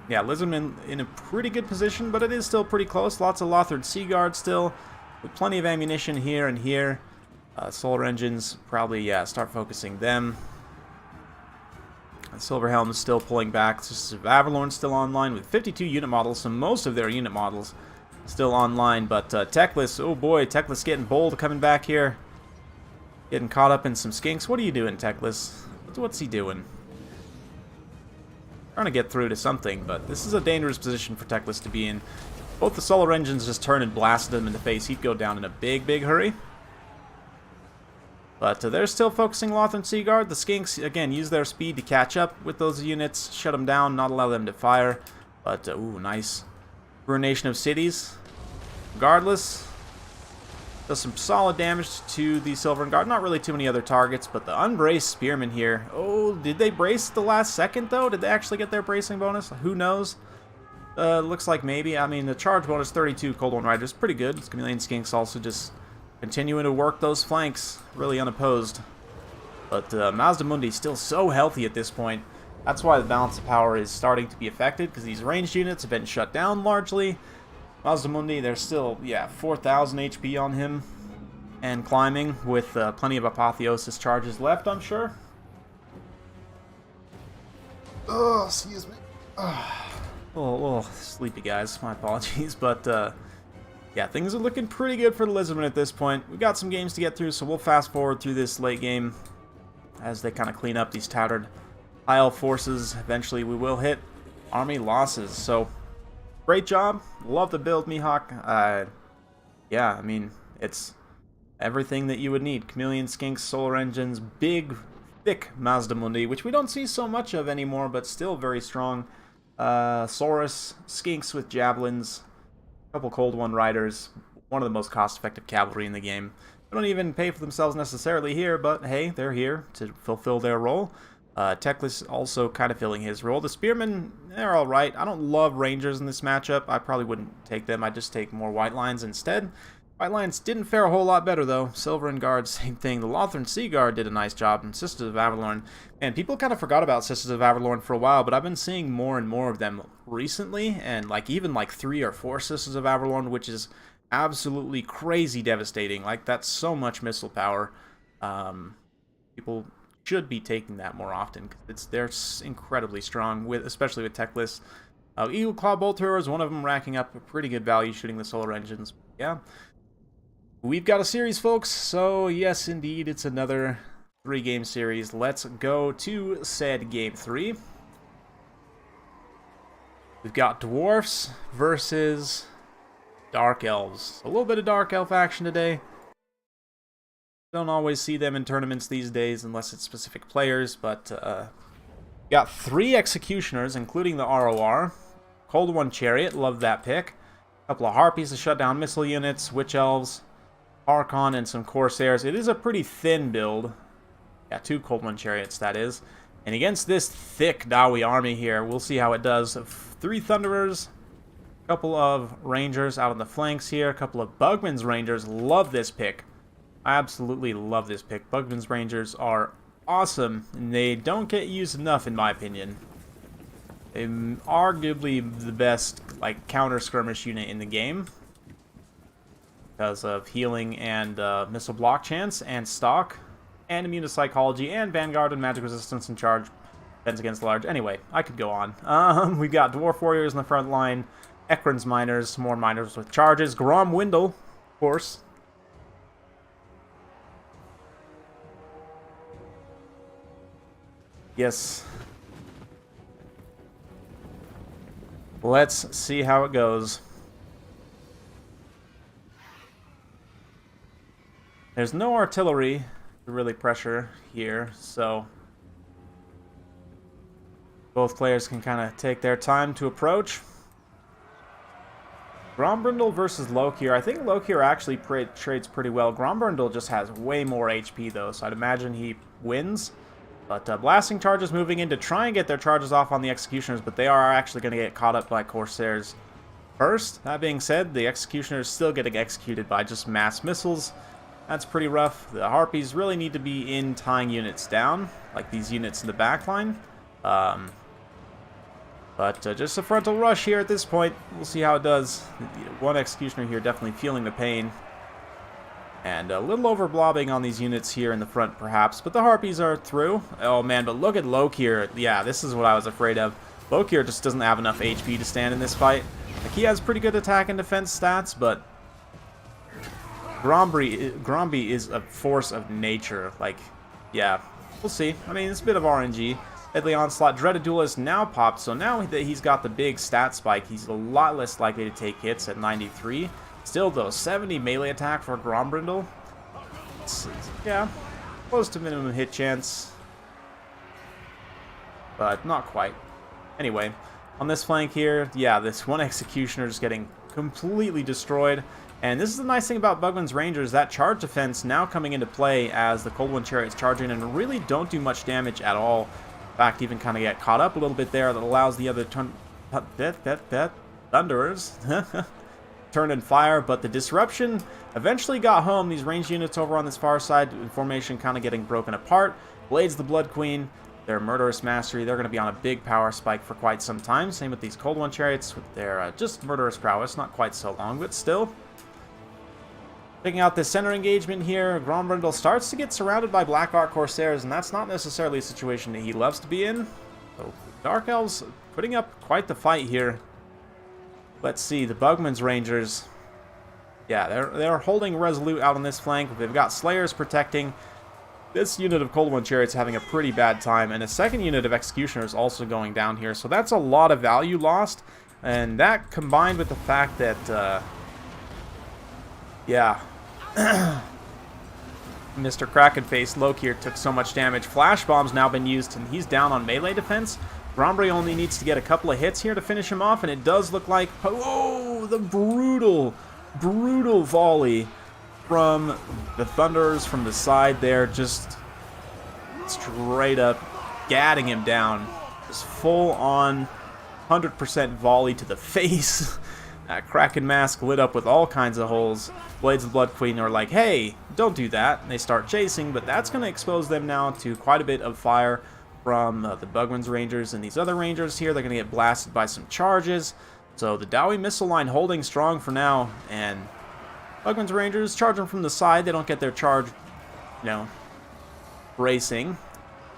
Yeah, Lizardmen in a pretty good position, but it is still pretty close. Lots of Lothard Sea Guard still, with plenty of ammunition here and here. Solar engines, probably, yeah, start focusing them. Silverhelm's still pulling back. Sisters of Avalorn still online with 52 unit models, so most of their unit models still online, but Teclis, oh boy, Teclis getting bold coming back here. Getting caught up in some skinks. What are you doing, Teclis? What's he doing? Trying to get through to something, but this is a dangerous position for Teclis to be in. Both the solar engines just turned and blasted him in the face. He'd go down in a big, big hurry. But they're still focusing Lothern Sea Guard. The Skinks, again, use their speed to catch up with those units, shut them down, not allow them to fire. But, ooh, nice. Ruination of Cities. Regardless, does some solid damage to the Silver and Guard. Not really too many other targets, but the unbraced Spearmen here. Oh, did they brace at the last second, though? Did they actually get their bracing bonus? Who knows? Looks like maybe. I mean, the charge bonus 32 Cold One Riders, pretty good. Chameleon Skinks also just continuing to work those flanks, really unopposed. But Mazdamundi still so healthy at this point. That's why the balance of power is starting to be affected, because these ranged units have been shut down largely. Mazdamundi, there's still, yeah, 4,000 HP on him, and climbing, with plenty of Apotheosis charges left, I'm sure. Oh, excuse me. Oh, sleepy, guys. My apologies, but yeah, things are looking pretty good for the Lizardmen at this point. We've got some games to get through, so we'll fast forward through this late game as they kind of clean up these tattered High Elf forces. Eventually, we will hit army losses. So, great job. Love the build, Mihawk. Yeah, I mean, it's everything that you would need. Chameleon, Skinks, Solar Engines, big, thick Mazdamundi, which we don't see so much of anymore, but still very strong. Saurus, Skinks with Javelins, a couple Cold One Riders, one of the most cost-effective cavalry in the game. They don't even pay for themselves necessarily here, but hey, they're here to fulfill their role. Teclis also kind of filling his role. The Spearmen, they're alright. I don't love Rangers in this matchup. I probably wouldn't take them. I'd just take more White Lines instead. White Lines didn't fare a whole lot better, though. Silver and Guard, same thing. The Lothern Sea Guard did a nice job, and Sisters of Avalorn. And people kind of forgot about Sisters of Avalorn for a while, but I've been seeing more and more of them recently, and even 3 or 4 Sisters of Avalorn, which is absolutely crazy devastating. Like, that's so much missile power. People should be taking that more often, because they're incredibly strong, especially with Teclis. Eagle Claw bolt throwers, one of them racking up a pretty good value shooting the solar engines. Yeah. We've got a series, folks, so yes, indeed, it's another 3-game series. Let's go to said Game 3. We've got Dwarfs versus Dark Elves. A little bit of Dark Elf action today. Don't always see them in tournaments these days unless it's specific players, but got 3 Executioners, including the ROR. Cold One Chariot, love that pick. A couple of Harpies to shut down missile units, Witch Elves, Archon, and some Corsairs. It is a pretty thin build. Yeah, 2 Cold One Chariots, that is. And against this thick Dawi army here, we'll see how it does. 3 Thunderers, a couple of Rangers out on the flanks here, a couple of Bugman's Rangers. Love this pick. I absolutely love this pick. Bugman's Rangers are awesome, and they don't get used enough, in my opinion. They're arguably the best, like, counter-skirmish unit in the game, because of healing and missile block chance, and stock, and immune to psychology, and vanguard and magic resistance and charge defense against large. Anyway, I could go on. We've got Dwarf Warriors in the front line, Ekron's Miners, more Miners with charges, Grom Windle, of course. Yes. Let's see how it goes. There's no artillery to really pressure here, so both players can kind of take their time to approach. Grombrindle versus Lokir. I think Lokir actually trades pretty well. Grombrindle just has way more HP though, so I'd imagine he wins. But blasting charges moving in to try and get their charges off on the Executioners, but they are actually going to get caught up by Corsairs first. That being said, the Executioners still getting executed by just mass missiles. That's pretty rough. The Harpies really need to be in tying units down, like these units in the backline. But just a frontal rush here at this point. We'll see how it does. One Executioner here definitely feeling the pain. And a little over-blobbing on these units here in the front, perhaps. But the Harpies are through. Oh, man, but look at Lokir. Yeah, this is what I was afraid of. Lokir just doesn't have enough HP to stand in this fight. Like, he has pretty good attack and defense stats, but Gromby is a force of nature. Like, yeah, we'll see. I mean, it's a bit of RNG. Deadly Onslaught. Dreaded Duelist now popped, so now that he's got the big stat spike, he's a lot less likely to take hits at 93. Still, though, 70 melee attack for Grombrindle. Yeah, close to minimum hit chance. But not quite. Anyway, on this flank here, yeah, this one Executioner is getting completely destroyed. And this is the nice thing about Bugman's Rangers, that charge defense now coming into play as the Cold One Chariots charging and really don't do much damage at all. In fact, even kind of get caught up a little bit there. That allows the other Thunderers turn and fire, but the disruption eventually got home. These ranged units over on this far side, formation kind of getting broken apart. Blades the Blood Queen, their murderous mastery, they're going to be on a big power spike for quite some time. Same with these Cold One Chariots with their just murderous prowess, not quite so long, but still. Picking out this center engagement here, Grombrindle starts to get surrounded by Black Ark Corsairs, and that's not necessarily a situation that he loves to be in. So Dark Elves putting up quite the fight here. Let's see, the Bugman's Rangers. Yeah, they're holding resolute out on this flank. They've got Slayers protecting. This unit of Cold One Chariots having a pretty bad time, and a second unit of Executioners also going down here. So that's a lot of value lost, and that combined with the fact that, yeah, Mr. Krakenface Lokir took so much damage. Flash Bomb's now been used, and he's down on melee defense. Grombry only needs to get a couple of hits here to finish him off, and it does look like, oh, the brutal volley from the Thunderers from the side there, just straight up gadding him down. Just full on 100% volley to the face. That Kraken mask lit up with all kinds of holes. Blades of the Blood Queen are like, hey, don't do that. And they start chasing, but that's going to expose them now to quite a bit of fire from the Bugman's Rangers and these other Rangers here. They're going to get blasted by some charges. So the Dawi missile line holding strong for now, and Bugman's Rangers charging from the side. They don't get their charge, bracing.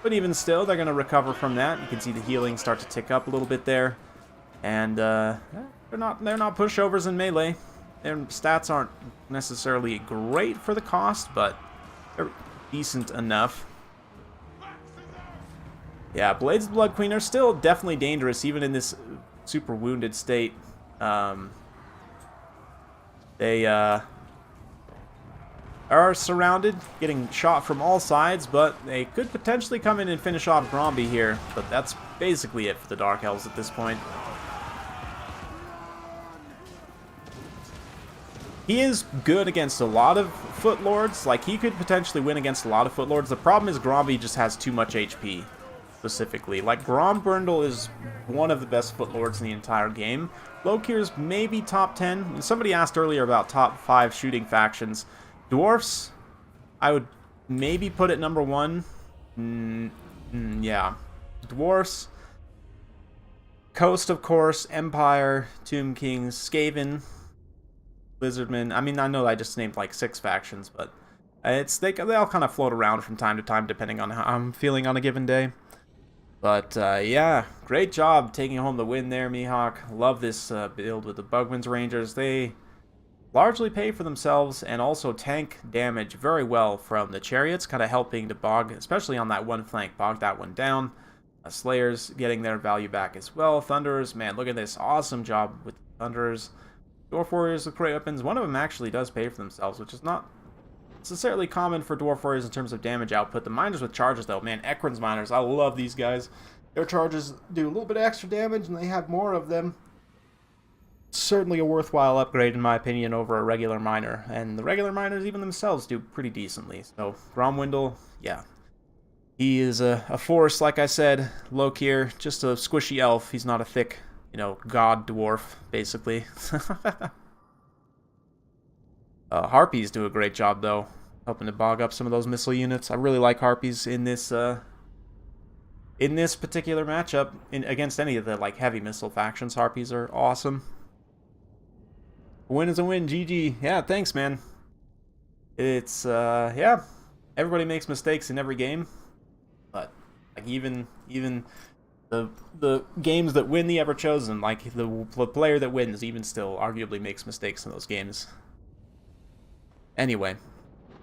But even still, they're going to recover from that. You can see the healing start to tick up a little bit there. And they're not pushovers in melee. Their stats aren't necessarily great for the cost, but they're decent enough. Yeah, Blades of the Blood Queen are still definitely dangerous, even in this super wounded state. They are surrounded, getting shot from all sides, but they could potentially come in and finish off Gromby here. But that's basically it for the Dark Elves at this point. He is good against a lot of Footlords. Like, he could potentially win against a lot of Footlords. The problem is Gromby just has too much HP, specifically. Like, Gromburndle is one of the best Footlords in the entire game. Lokir's maybe top 10. Somebody asked earlier about top 5 shooting factions. Dwarfs, I would maybe put at number 1. Yeah. Dwarfs, Coast, of course, Empire, Tomb Kings, Skaven, Lizardmen. I mean, I know I just named like 6 factions, but they all kind of float around from time to time depending on how I'm feeling on a given day. But yeah, great job taking home the win there, Mihawk. Love this build with the Bugman's Rangers. They largely pay for themselves and also tank damage very well from the chariots, kind of helping to bog, especially on that one flank, bog that one down. Slayers getting their value back as well. Thunderers, man, look at this. Awesome job with Thunderers. Dwarf Warriors with great weapons. One of them actually does pay for themselves, which is not necessarily common for Dwarf Warriors in terms of damage output. The Miners with charges, though, man, Ekron's Miners, I love these guys. Their charges do a little bit of extra damage, and they have more of them. Certainly a worthwhile upgrade, in my opinion, over a regular Miner. And the regular Miners, even themselves, do pretty decently. So, Gromwindle, yeah. He is a force, like I said. Lokir, just a squishy elf. He's not a thick, you know, god dwarf, basically. Harpies do a great job, though, helping to bog up some of those missile units. I really like Harpies in this particular matchup. Against any of the like heavy missile factions, Harpies are awesome. A win is a win, GG. Yeah, thanks, man. It's yeah, everybody makes mistakes in every game, but like even the games that win the Ever-Chosen, like the player that wins, even still arguably makes mistakes in those games. Anyway,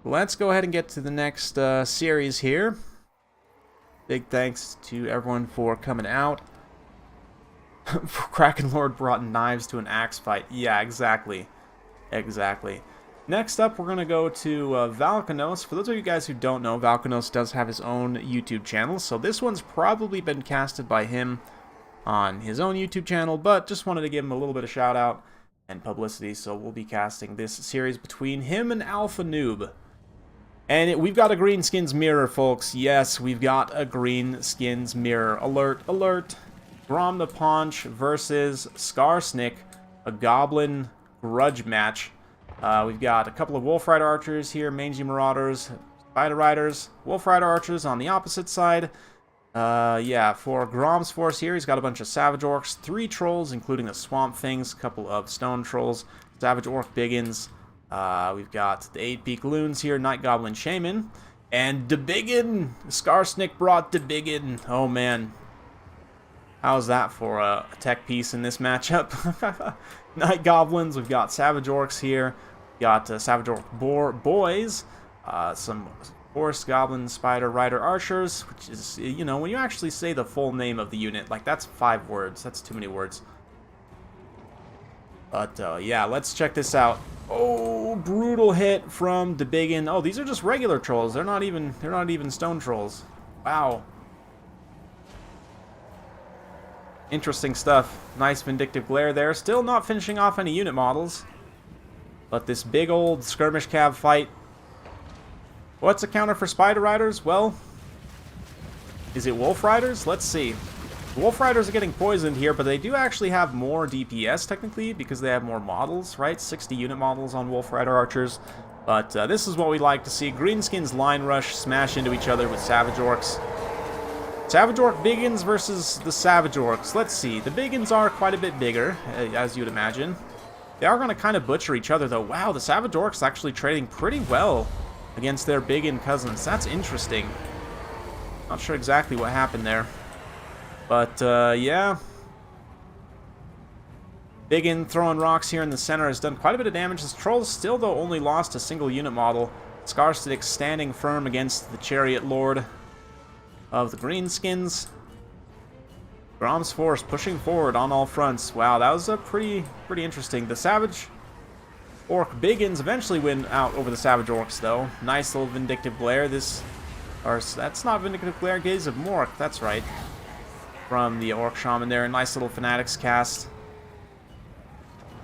let's go ahead and get to the next series here. Big thanks to everyone for coming out. Kraken Lord brought knives to an axe fight. Yeah, exactly. Exactly. Next up, we're going to go to Valkanos. For those of you guys who don't know, Valkanos does have his own YouTube channel, so this one's probably been casted by him on his own YouTube channel, but just wanted to give him a little bit of shout out and publicity, so we'll be casting this series between him and Alpha Noob. And we've got a Greenskins mirror, folks. Yes, we've got a Greenskins mirror. Alert, alert. Grom the Paunch versus Skarsnik, a Goblin grudge match. We've got a couple of Wolf Rider Archers here, Mangy Marauders, Spider Riders, Wolf Rider Archers on the opposite side. Yeah, for Grom's force here, he's got a bunch of Savage Orcs, 3 Trolls, including the Swamp Things, a couple of Stone Trolls, Savage Orc Biggins. We've got the 8-Peak Loons here, Night Goblin Shaman, and Debiggin! Skarsnik brought Debiggin. Oh, man. How's that for a tech piece in this matchup? Night Goblins, we've got Savage Orcs here, we've got Savage Orc Boys, some Forest Goblin Spider Rider Archers, which is, you know, when you actually say the full name of the unit, like, that's 5 words. That's too many words. But, yeah, let's check this out. Oh, brutal hit from Debiggin. Oh, these are just regular trolls. They're not even stone trolls. Wow. Interesting stuff. Nice Vindictive Glare there. Still not finishing off any unit models. But this big old skirmish cab fight. What's the counter for Spider Riders? Well, is it Wolf Riders? Let's see. Wolf Riders are getting poisoned here, but they do actually have more DPS, technically, because they have more models, right? 60 unit models on Wolf Rider Archers. But this is what we like to see. Greenskins line rush, smash into each other with Savage Orcs. Savage Orc Biggins versus the Savage Orcs. Let's see. The Biggins are quite a bit bigger, as you'd imagine. They are going to kind of butcher each other, though. Wow, the Savage Orcs actually trading pretty well against their Biggin cousins. That's interesting. Not sure exactly what happened there. But, yeah. Biggin throwing rocks here in the center has done quite a bit of damage. This troll still, though, only lost a single unit model. Skarsnik standing firm against the Chariot Lord of the Greenskins. Grom's force pushing forward on all fronts. Wow, that was a pretty interesting. The Savage Orc Biggins eventually win out over the Savage Orcs, though. Nice little Vindictive Glare. That's not Vindictive Glare, Gaze of Mork. That's right. From the Orc Shaman there. A nice little Fanatics cast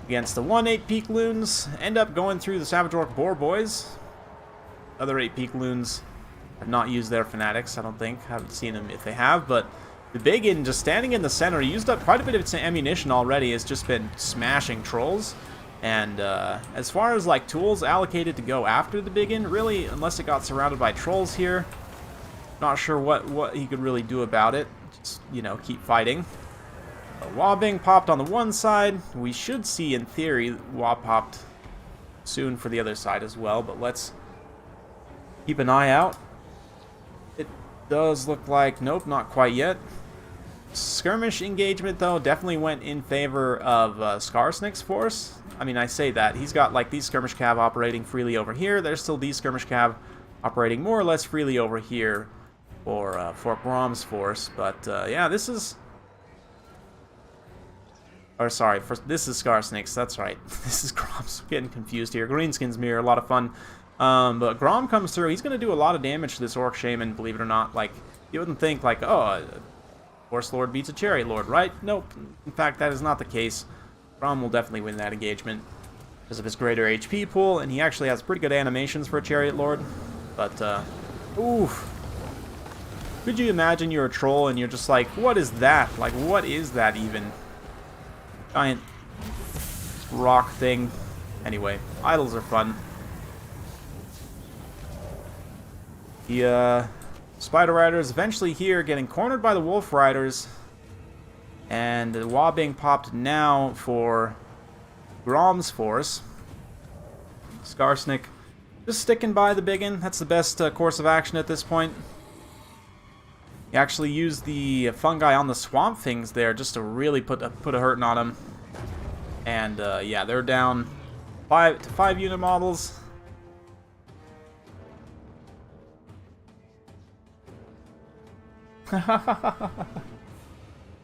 against the 1/8 Peak Loons. End up going through the Savage Orc Boar Boys. Other 8 Peak Loons have not used their Fanatics, I don't think. Haven't seen them if they have, but the Biggin just standing in the center. He used up quite a bit of its ammunition already. Has just been smashing trolls. And as far as like tools allocated to go after the Biggin, really, unless it got surrounded by trolls here, not sure what he could really do about it. Just, you know, keep fighting. A Wah being popped on the one side. We should see, in theory, Wah popped soon for the other side as well, but let's keep an eye out. It does look like, nope, not quite yet. Skirmish engagement, though, definitely went in favor of Skarsnik's force. I mean, I say that. He's got, like, these skirmish cav operating freely over here. There's still these skirmish cav operating more or less freely over here for Grom's force. But, yeah, this is... Or, sorry, this is Skarsnik's, that's right. This is Grom's. Getting confused here. Greenskins mirror, a lot of fun. But Grom comes through. He's going to do a lot of damage to this Orc Shaman, believe it or not. Like, you wouldn't think, like, oh... Horse Lord beats a Chariot Lord, right? Nope. In fact, that is not the case. Grom will definitely win that engagement because of his greater HP pool, and he actually has pretty good animations for a Chariot Lord. But, oof. Could you imagine you're a troll and you're just like, what is that? Like, what is that even? Giant rock thing. Anyway, idols are fun. The, Spider Riders eventually here, getting cornered by the Wolf Riders. And the Wah being popped now for Grom's force. Skarsnik just sticking by the Biggin. That's the best course of action at this point. He actually used the fungi on the Swamp Things there just to really put a hurting on him. And yeah, they're down 5 unit models.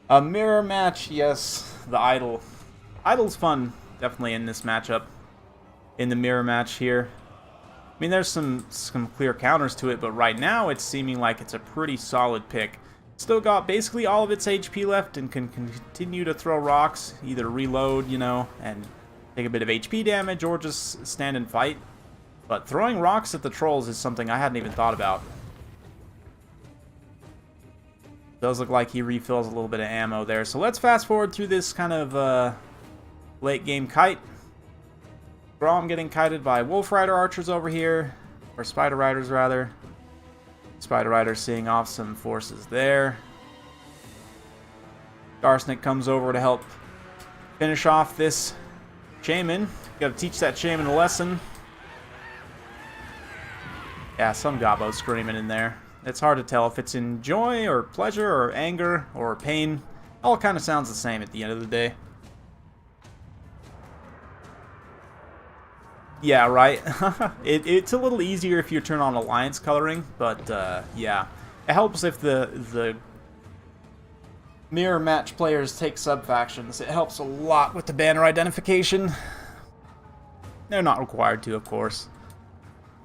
A mirror match, yes. The idol. Idol's fun, definitely, in this matchup. In the mirror match here. I mean, there's some clear counters to it, but right now it's seeming like it's a pretty solid pick. Still got basically all of its HP left and can continue to throw rocks, either reload, you know, and take a bit of HP damage, or just stand and fight. But throwing rocks at the trolls is something I hadn't even thought about. Does look like he refills a little bit of ammo there. So let's fast forward through this kind of late game kite. Grom getting kited by Wolf Rider archers over here. Or Spider Riders, rather. Spider Rider seeing off some forces there. Skarsnik comes over to help finish off this Shaman. Gotta teach that Shaman a lesson. Yeah, some gobbo screaming in there. It's hard to tell if it's in joy or pleasure or anger or pain. All kind of sounds the same at the end of the day. Yeah, right. It's a little easier if you turn on alliance coloring, but yeah. It helps if the mirror match players take sub-factions. It helps a lot with the banner identification. They're not required to, of course.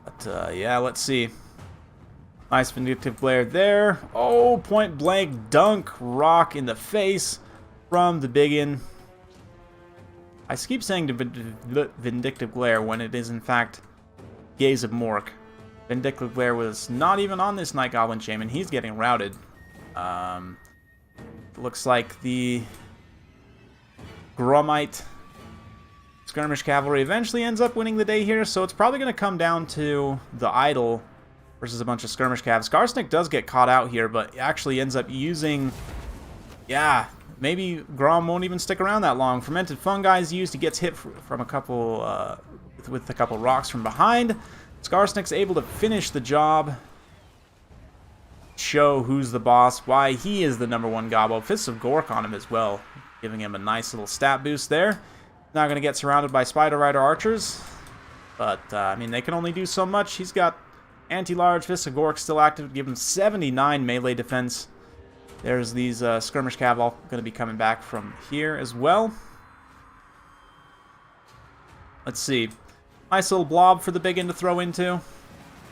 But yeah, let's see. Nice Vindictive Glare there. Oh, point blank dunk rock in the face from the Biggin. I keep saying Vindictive Glare when it is in fact Gaze of Mork. Vindictive Glare was not even on this Night Goblin Shaman. He's getting routed. Looks like the Gromite Skirmish Cavalry eventually ends up winning the day here, so it's probably going to come down to the Idol versus a bunch of Skirmish Cavs. Skarsnik does get caught out here, but actually ends up using... Yeah, maybe Grom won't even stick around that long. Fermented Fungi is used. He gets hit from a couple... with a couple rocks from behind. Skarsnik's able to finish the job. Show who's the boss, why he is the #1 gobbo. Fists of Gork on him as well. giving him a nice little stat boost there. Not going to get surrounded by Spider Rider archers, but, I mean, they can only do so much. He's got anti-large Fist of Gork still active to give him 79 melee defense. There's these skirmish cav all going to be coming back from here as well. Let's see. Nice little blob for the biggin to throw into.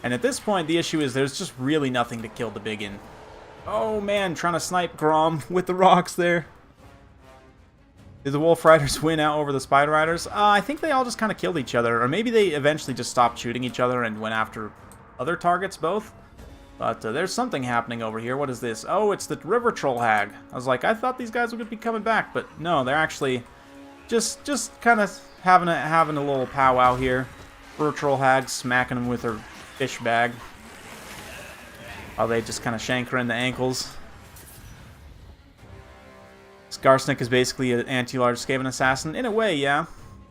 And at this point, the issue is there's just really nothing to kill the biggin. Oh man, trying to snipe Grom with the rocks there. Did the Wolf Riders win out over the Spider Riders? I think they all just kind of killed each other. Or maybe they eventually just stopped shooting each other and went after other targets both. But there's something happening over here. What is this? Oh, it's the River Troll Hag. I was like, I thought these guys would be coming back. But no, they're actually just kind of having a little powwow here. River Troll Hag smacking them with her fish bag. While they just kind of shank her in the ankles. Skarsnik is basically an anti-large Skaven assassin. In a way, yeah.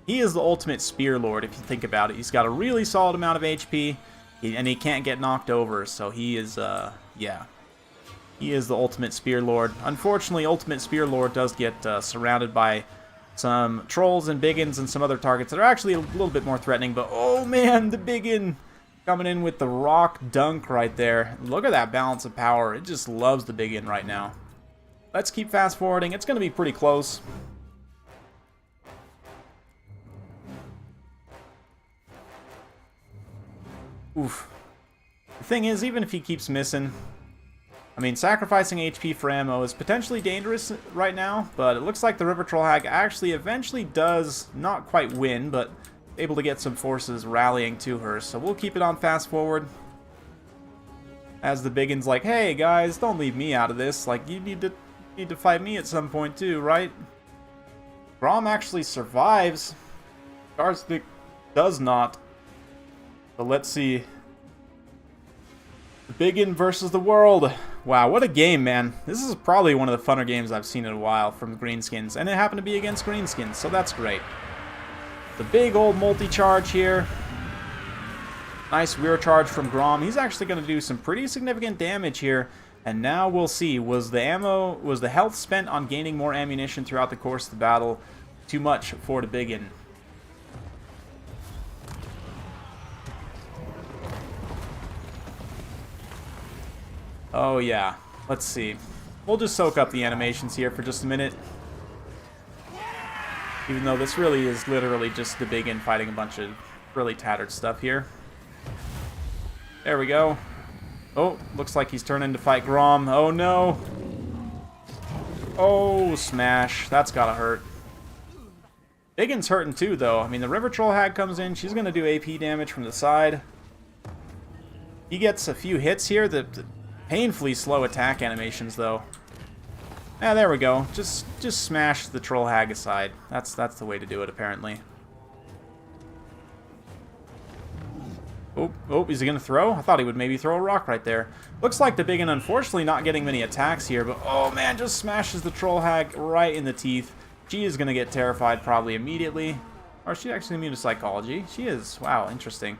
He is the ultimate spear lord, if you think about it. He's got a really solid amount of HP, and he can't get knocked over, so he is, yeah. He is the ultimate spear lord. Unfortunately, ultimate spear lord does get surrounded by some trolls and biggins and some other targets that are actually a little bit more threatening, but oh man, the biggin coming in with the rock dunk right there. Look at that balance of power. It just loves the biggin right now. Let's keep fast forwarding. It's going to be pretty close. Oof. The thing is, even if he keeps missing, I mean, sacrificing HP for ammo is potentially dangerous right now, but it looks like the River Troll Hag actually eventually does not quite win, but able to get some forces rallying to her. So we'll keep it on fast forward. As the biggin's like, hey guys, don't leave me out of this. Like, you need to fight me at some point too, right? Grom actually survives. Skarsnik does not. But let's see. The biggin versus the world. Wow, what a game, man. This is probably one of the funner games I've seen in a while from Greenskins. And it happened to be against Greenskins, so that's great. The big old multi-charge here. Nice rear charge from Grom. He's actually going to do some pretty significant damage here. And now we'll see. Was the health spent on gaining more ammunition throughout the course of the battle too much for the biggin? Oh yeah. Let's see. We'll just soak up the animations here for just a minute. Even though this really is literally just the biggin fighting a bunch of really tattered stuff here. There we go. Oh, looks like he's turning to fight Grom. Oh no. Oh, smash. That's gotta hurt. Biggin's hurting too, though. I mean, the River Troll Hag comes in. She's gonna do AP damage from the side. He gets a few hits here. The painfully slow attack animations, though. Ah, there we go. Just smash the Troll Hag aside. That's the way to do it, apparently. Oh, is he going to throw? I thought he would maybe throw a rock right there. Looks like the biggin, unfortunately, not getting many attacks here, but oh man, just smashes the Troll Hag right in the teeth. She is going to get terrified probably immediately. Or is she actually immune to psychology? She is. Wow, interesting.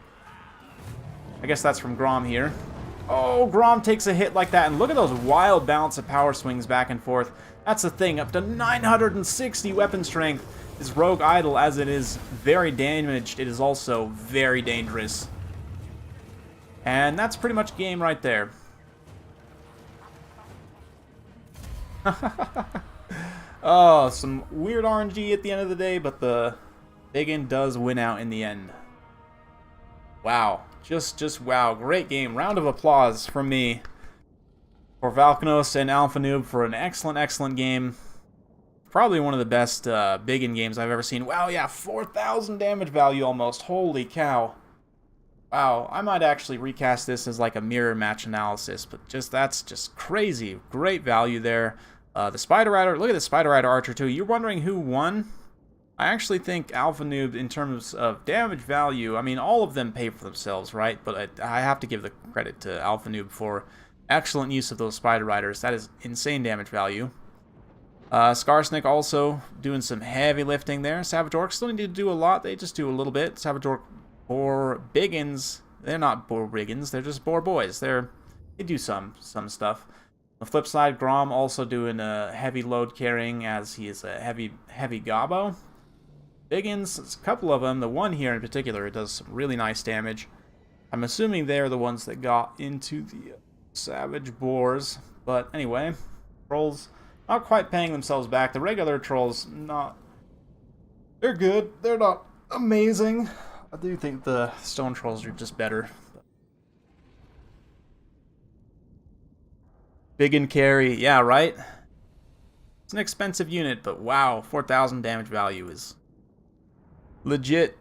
I guess that's from Grom here. Oh, Grom takes a hit like that, and look at those wild balance of power swings back and forth. That's the thing, up to 960 weapon strength. This rogue idol, as it is very damaged, it is also very dangerous. And that's pretty much game right there. Oh, some weird RNG at the end of the day, but the biggin does win out in the end. Wow. Just wow. Great game. Round of applause from me for Valkanos and Alpha Noob for an excellent game. Probably one of the best biggin games I've ever seen. Wow, yeah, 4,000 damage value almost. Holy cow. Wow, I might actually recast this as like a mirror match analysis, but that's just crazy. Great value there. The Spider Rider, look at the Spider Rider Archer too. You're wondering who won? I actually think Alpha Noob, in terms of damage value, I mean, all of them pay for themselves, right? But I have to give the credit to Alpha Noob for excellent use of those Spider Riders. That is insane damage value. Skarsnik also doing some heavy lifting there. Savage Orcs still need to do a lot. They just do a little bit. Savage Orc Boar Biggins, they're not Boar Biggins, they're just Boar Boys. They do some stuff. the flip side, Grom also doing a heavy load carrying as he is a heavy gobbo. Biggins, a couple of them. The one here in particular does some really nice damage. I'm assuming they're the ones that got into the Savage Boars. But anyway, trolls not quite paying themselves back. The regular trolls, not... They're good. They're not amazing. I do think the stone trolls are just better. Big and carry. Yeah, right? It's an expensive unit, but wow, 4,000 damage value is legit.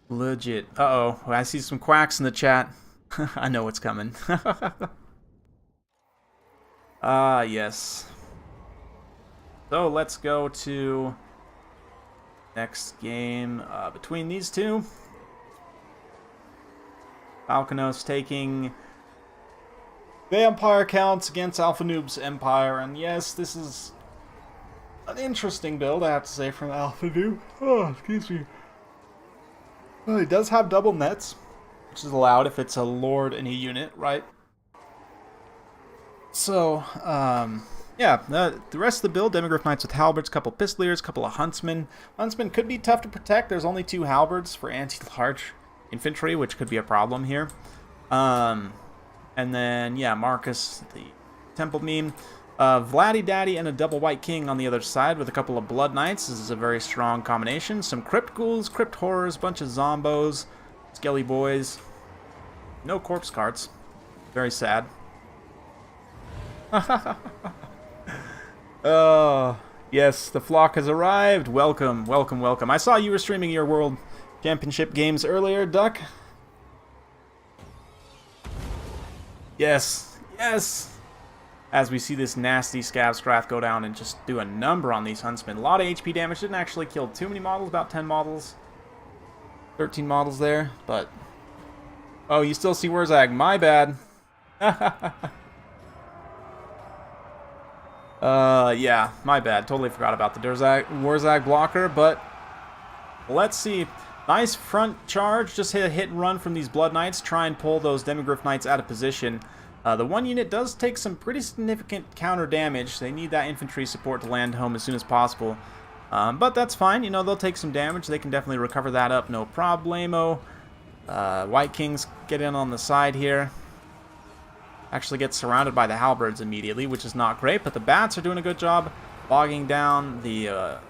Legit. Uh-oh. I see some quacks in the chat. I know what's coming. Ah, yes. So let's go to next game between these two. Falconos taking Vampire counts against Alpha Noob's Empire, and yes, this is an interesting build, I have to say, from Alpha Noob. Oh, excuse me. Well, it does have double nets, which is allowed if it's a Lord in a unit, right? So, yeah, the rest of the build, Demigryph Knights with Halberds, couple Pistoliers, couple of Huntsmen. Huntsmen could be tough to protect. There's only 2 Halberds for anti-large infantry, which could be a problem here. And then, yeah, Marcus, the Temple meme. Vladdy Daddy and a double White King on the other side with a couple of Blood Knights. This is a very strong combination. Some Crypt Ghouls, Crypt Horrors, bunch of Zombos, Skelly Boys. No corpse carts. Very sad. Oh, yes, the flock has arrived. Welcome, welcome, welcome. I saw you were streaming your World Championship games earlier, Duck. Yes, yes. As we see this nasty Scavscrath go down and just do a number on these Huntsmen. A lot of HP damage. Didn't actually kill too many models, about 10 models. 13 models there, but... Oh, you still see Wurzag. My bad. Yeah, my bad. Totally forgot about the Wurzag blocker, but let's see. Nice front charge. Just hit a hit and run from these Blood Knights. Try and pull those Demigryph Knights out of position. The one unit does take some pretty significant counter damage. They need that infantry support to land home as soon as possible. But that's fine. You know, they'll take some damage. They can definitely recover that up. No problemo. White Kings get in on the side here. Actually gets surrounded by the Halberds immediately, which is not great, but the Bats are doing a good job bogging down the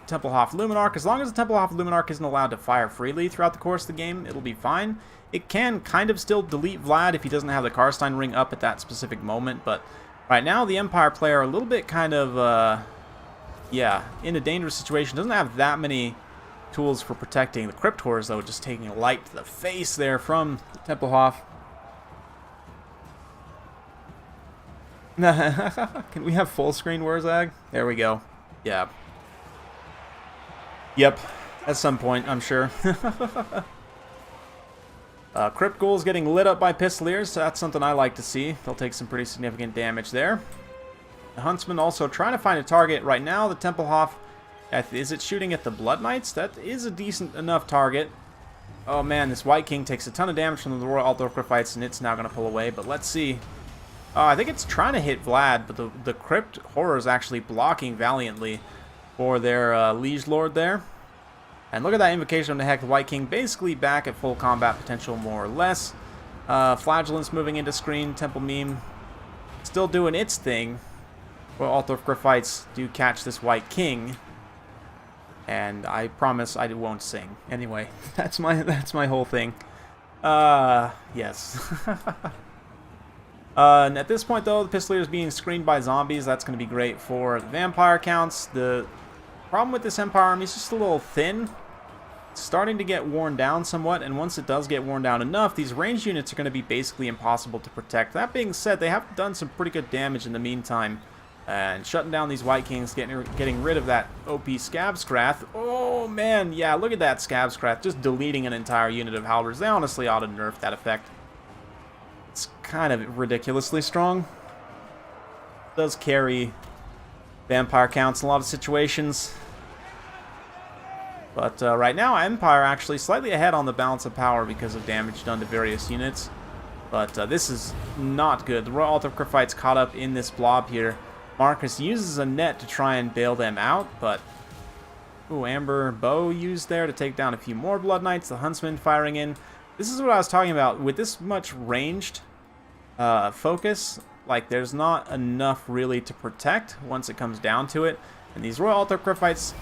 Templehof Luminarch. As long as the Templehof Luminarch isn't allowed to fire freely throughout the course of the game, it'll be fine. It can kind of still delete Vlad if he doesn't have the Karstein ring up at that specific moment, but right now the Empire player a little bit kind of, yeah, in a dangerous situation. Doesn't have that many tools for protecting. The Crypt Horrors, though, just taking a light to the face there from Templehof. Can we have full screen Wurzag? There we go. Yeah. Yep. At some point, I'm sure. Crypt Ghouls getting lit up by Pistoliers, so that's something I like to see. They'll take some pretty significant damage there. The Huntsman also trying to find a target. Right now, the Templehof, is it shooting at the Blood Knights? That is a decent enough target. Oh man, this White King takes a ton of damage from the Royal Altdorf fights, and it's now going to pull away, but let's see. I think it's trying to hit Vlad, but the Crypt Horror is actually blocking valiantly for their Liege Lord there. And look at that Invocation of the Heck. The White King basically back at full combat potential, more or less. Flagellance moving into screen. Temple Meme still doing its thing. Well, Altdorf Graphites do catch this White King. And I promise I won't sing. Anyway, that's my whole thing. Yes. And at this point, though, the Pistolier is being screened by zombies. That's going to be great for the vampire counts. The problem with this Empire army is just a little thin. It's starting to get worn down somewhat, and once it does get worn down enough, these ranged units are going to be basically impossible to protect. That being said, they have done some pretty good damage in the meantime. And shutting down these White Kings, getting rid of that OP Scavscrath. Oh, man, yeah, look at that Scavscrath. Just deleting an entire unit of Halberds. They honestly ought to nerf that effect. It's kind of ridiculously strong. Does carry vampire counts in a lot of situations. But right now, Empire actually slightly ahead on the balance of power because of damage done to various units. But this is not good. The Royal Altar Cryphites caught up in this blob here. Marcus uses a net to try and bail them out, but... Ooh, Amber Bow used there to take down a few more Blood Knights. The Huntsman firing in. This is what I was talking about. With this much ranged focus, like, there's not enough really to protect once it comes down to it. And these Royal Altar Cryphites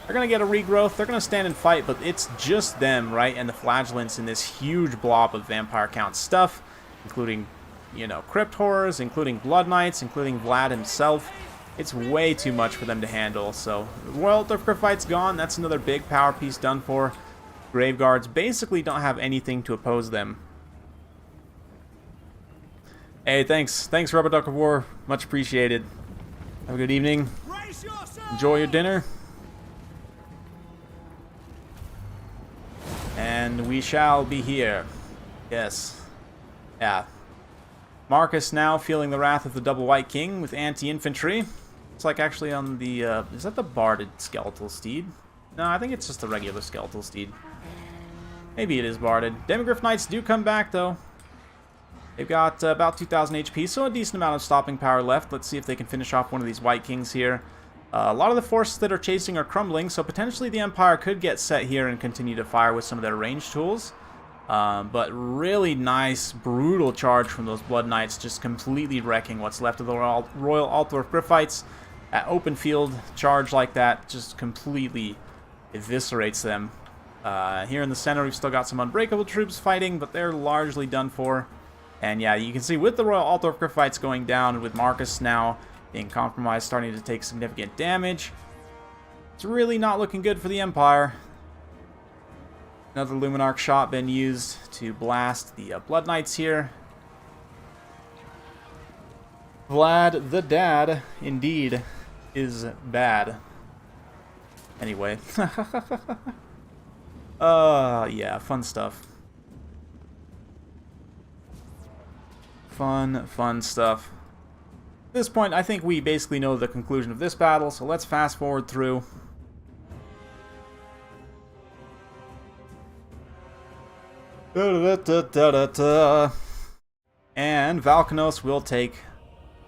are going to get a regrowth. They're going to stand and fight, but it's just them, right? And the Flagellants in this huge blob of Vampire Count stuff, including, you know, Crypt Horrors, including Blood Knights, including Vlad himself. It's way too much for them to handle, so Royal Altar Cryphite's gone. That's another big power piece done for. Grave Guards basically don't have anything to oppose them. Hey, thanks. Thanks, Rubber Duck of War. Much appreciated. Have a good evening. Enjoy your dinner. And we shall be here. Yes. Yeah. Marcus now feeling the wrath of the Double White King with anti-infantry. It's like actually on the, is that the Barded Skeletal Steed? No, I think it's just the regular Skeletal Steed. Maybe it is Barded. Demigryph Knights do come back, though. They've got about 2,000 HP, so a decent amount of stopping power left. Let's see if they can finish off one of these White Kings here. A lot of the forces that are chasing are crumbling, so potentially the Empire could get set here and continue to fire with some of their ranged tools. But really nice, brutal charge from those Blood Knights, just completely wrecking what's left of the Royal Altar Cryphites. That open field charge like that just completely eviscerates them. Here in the center, we've still got some Unbreakable troops fighting, but they're largely done for. And yeah, you can see with the Royal Altar Cryphites going down, with Marcus now being compromised, starting to take significant damage, it's really not looking good for the Empire. Another Luminarch shot been used to blast the Blood Knights here. Vlad the Dad, indeed, is bad. Anyway. Yeah, fun stuff. Fun stuff. At this point, I think we basically know the conclusion of this battle, so let's fast forward through. And Valkanos will take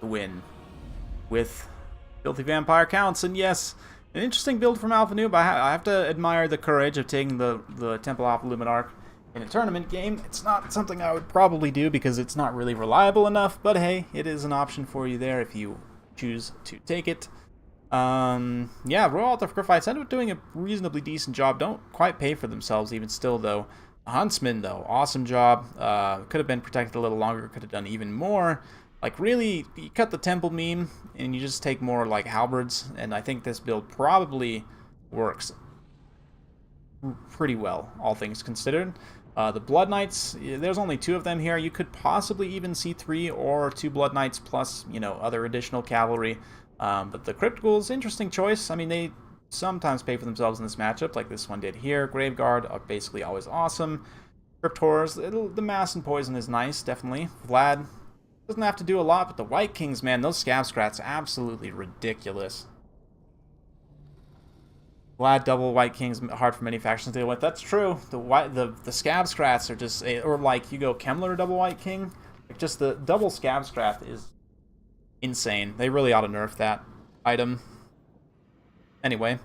the win with Filthy Vampire Counts. And yes, an interesting build from Alpha Noob. I have to admire the courage of taking the Temple Alpha Luminarch in a tournament game. It's not something I would probably do because it's not really reliable enough, but hey, it is an option for you there if you choose to take it. Yeah, Royal Altar Cryphites ended up doing a reasonably decent job. Don't quite pay for themselves even still, though. Huntsman, though, awesome job. Could have been protected a little longer, could have done even more. Like, really, you cut the temple meme, and you just take more, like, halberds, and I think this build probably works pretty well, all things considered. The Blood Knights, there's only 2 of them here. You could possibly even see 3 or 2 Blood Knights plus, you know, other additional cavalry. But the Crypt Ghouls, interesting choice. I mean, they sometimes pay for themselves in this matchup, like this one did here. Graveguard are basically always awesome. Crypt Horrors, the mass and poison is nice, definitely. Vlad doesn't have to do a lot, but the White Kings, man, those Scab Scrats, absolutely ridiculous. Vlad double White Kings, hard for many factions to deal with. That's true. The Scab Scrats are just, or like you go Kemmler double White King, like just the double Scab Scrat is insane. They really ought to nerf that item. Anyway,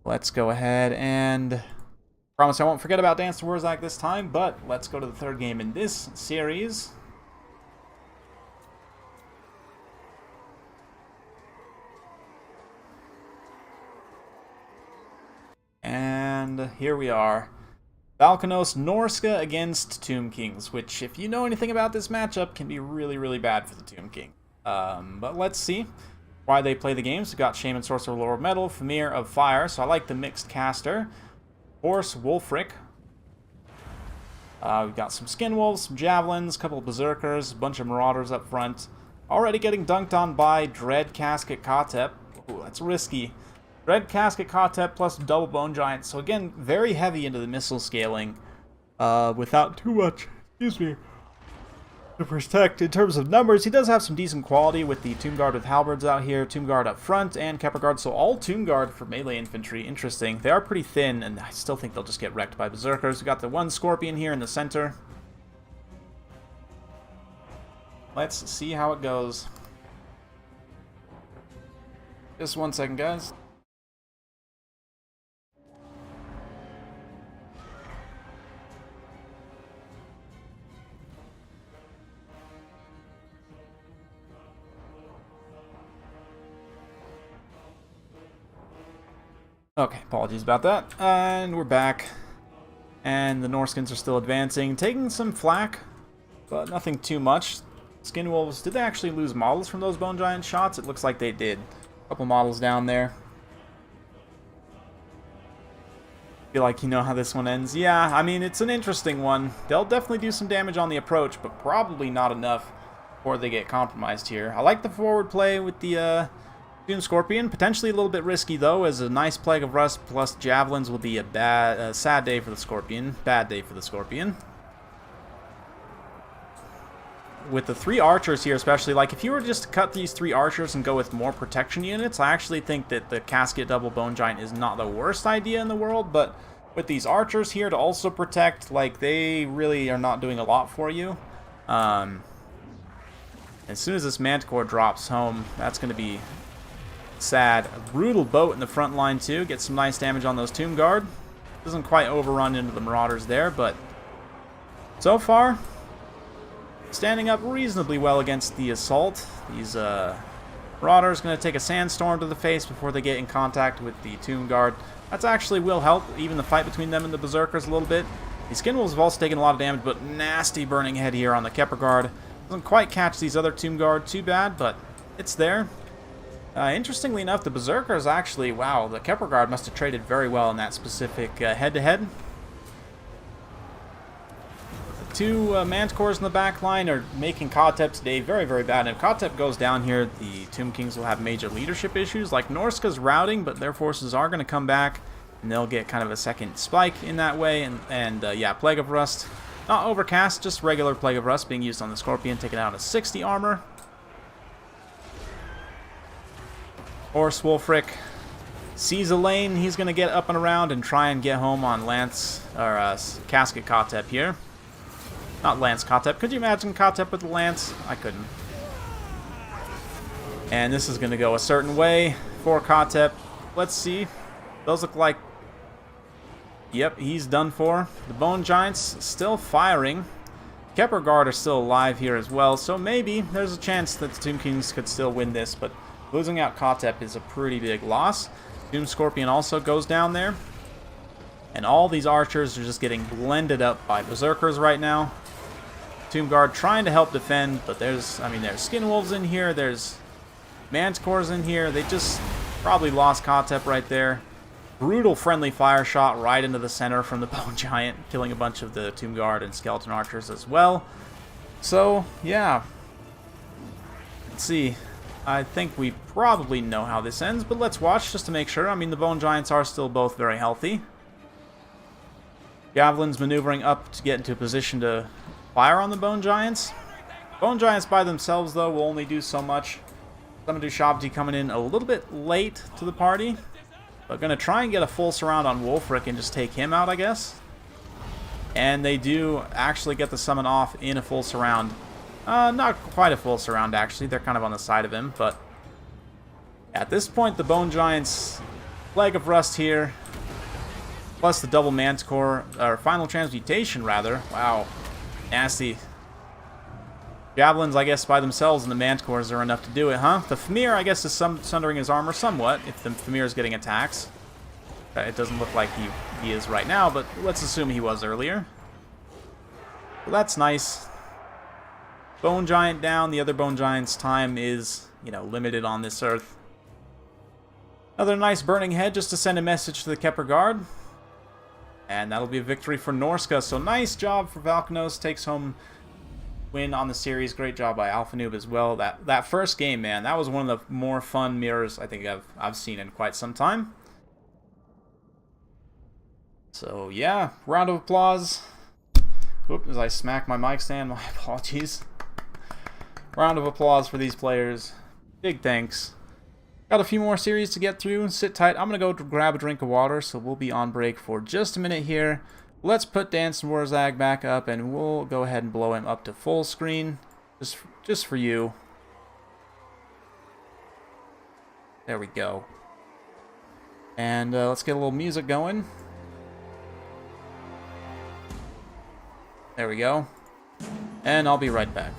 let's go ahead and promise I won't forget about Dance to Warzak this time, but let's go to the 3rd game in this series. And here we are. Valkanos Norsca against Tomb Kings, which, if you know anything about this matchup, can be really, really bad for the Tomb King. But let's see why they play the games. We've got Shaman, Sorcerer, Lord of Metal, Famir of Fire, so I like the mixed caster. Horse, Wolfric. We've got some Skin Wolves, some Javelins, a couple of Berserkers, a bunch of Marauders up front. Already getting dunked on by Dread Casket Kotep. Ooh, that's risky. Dread Casket Kotep plus double Bone Giant. So again, very heavy into the missile scaling without too much, excuse me, to protect. In terms of numbers, he does have some decent quality with the Tomb Guard with Halberds out here, Tomb Guard up front, and Kepler Guard. So all Tomb Guard for melee infantry. Interesting. They are pretty thin, and I still think they'll just get wrecked by Berserkers. We got the one Scorpion here in the center. Let's see how it goes. Just 1 second, guys. Okay, apologies about that. And we're back. And the Norskins are still advancing, taking some flack, but nothing too much. Skin Wolves, did they actually lose models from those Bone Giant shots? It looks like they did. A couple models down there. Feel like you know how this one ends. Yeah, I mean, it's an interesting one. They'll definitely do some damage on the approach, but probably not enough before they get compromised here. I like the forward play with the Doom Scorpion. Potentially a little bit risky, though, as a nice Plague of Rust plus Javelins will be a sad day for the Scorpion. Bad day for the Scorpion. With the 3 archers here especially, like if you were just to cut these 3 archers and go with more protection units, I actually think that the Casket Double Bone Giant is not the worst idea in the world, but with these archers here to also protect, like, they really are not doing a lot for you. As soon as this Manticore drops home, that's going to be sad. A brutal boat in the front line too. Get some nice damage on those Tomb Guard. Doesn't quite overrun into the Marauders there, but so far standing up reasonably well against the assault. These Marauders going to take a sandstorm to the face before they get in contact with the Tomb Guard. That's actually will help even the fight between them and the Berserkers a little bit. The Skin Wolves have also taken a lot of damage, but nasty burning head here on the Kepler Guard. Doesn't quite catch these other Tomb Guard too bad, but it's there. Interestingly enough, the Berserkers actually, wow, the Kepler Guard must have traded very well in that specific head-to-head. The 2 Manticores in the back line are making Kotep today very, very bad. And if Kotep goes down here, the Tomb Kings will have major leadership issues. Like, Norsca's routing, but their forces are going to come back, and they'll get kind of a second spike in that way. And yeah, Plague of Rust, not overcast, just regular Plague of Rust being used on the Scorpion, taking out a 60 armor. Horse Wolfric sees a lane. He's going to get up and around and try and get home on Lance, or Casket Kotep here. Not Lance Kotep. Could you imagine Kotep with the Lance? I couldn't. And this is going to go a certain way for Kotep. Let's see. Those look like... Yep, he's done for. The Bone Giants still firing. Kepler Guard are still alive here as well, so maybe there's a chance that the Tomb Kings could still win this, but losing out Kotep is a pretty big loss. Doom Scorpion also goes down there. And all these archers are just getting blended up by Berserkers right now. Tomb Guard trying to help defend, but there's Skin Wolves in here, there's Manticores in here. They just probably lost Kotep right there. Brutal friendly fire shot right into the center from the Bone Giant, killing a bunch of the Tomb Guard and Skeleton Archers as well. So, yeah. Let's see. I think we probably know how this ends, but let's watch just to make sure. I mean, the Bone Giants are still both very healthy. Javelin's maneuvering up to get into a position to fire on the Bone Giants. Bone Giants by themselves, though, will only do so much. Summon Shabti coming in a little bit late to the party. But going to try and get a full surround on Wolfric and just take him out, I guess. And they do actually get the summon off in a full surround. Not quite a full surround, actually. They're kind of on the side of him, but at this point, the Bone Giants' Plague of Rust here, plus the double Manticore, or Final Transmutation, rather. Wow. Nasty. Javelins, I guess, by themselves and the Manticores are enough to do it, huh? The Famir, I guess, is sundering his armor somewhat, if the Famir is getting attacks. It doesn't look like he is right now, but let's assume he was earlier. Well, that's nice. Bone Giant down. The other Bone Giant's time is, you know, limited on this earth. Another nice burning head just to send a message to the Kepler Guard. And that'll be a victory for Norsca. So nice job for Valkynos. Takes home win on the series. Great job by Alpha Noob as well. That first game, man, that was one of the more fun mirrors I think I've seen in quite some time. So yeah, round of applause. Whoop, as I smack my mic stand, my apologies. Round of applause for these players. Big thanks. Got a few more series to get through. Sit tight. I'm going to go grab a drink of water, so we'll be on break for just a minute here. Let's put Dance and Warzag back up, and we'll go ahead and blow him up to full screen. Just just for you. There we go. And let's get a little music going. There we go. And I'll be right back.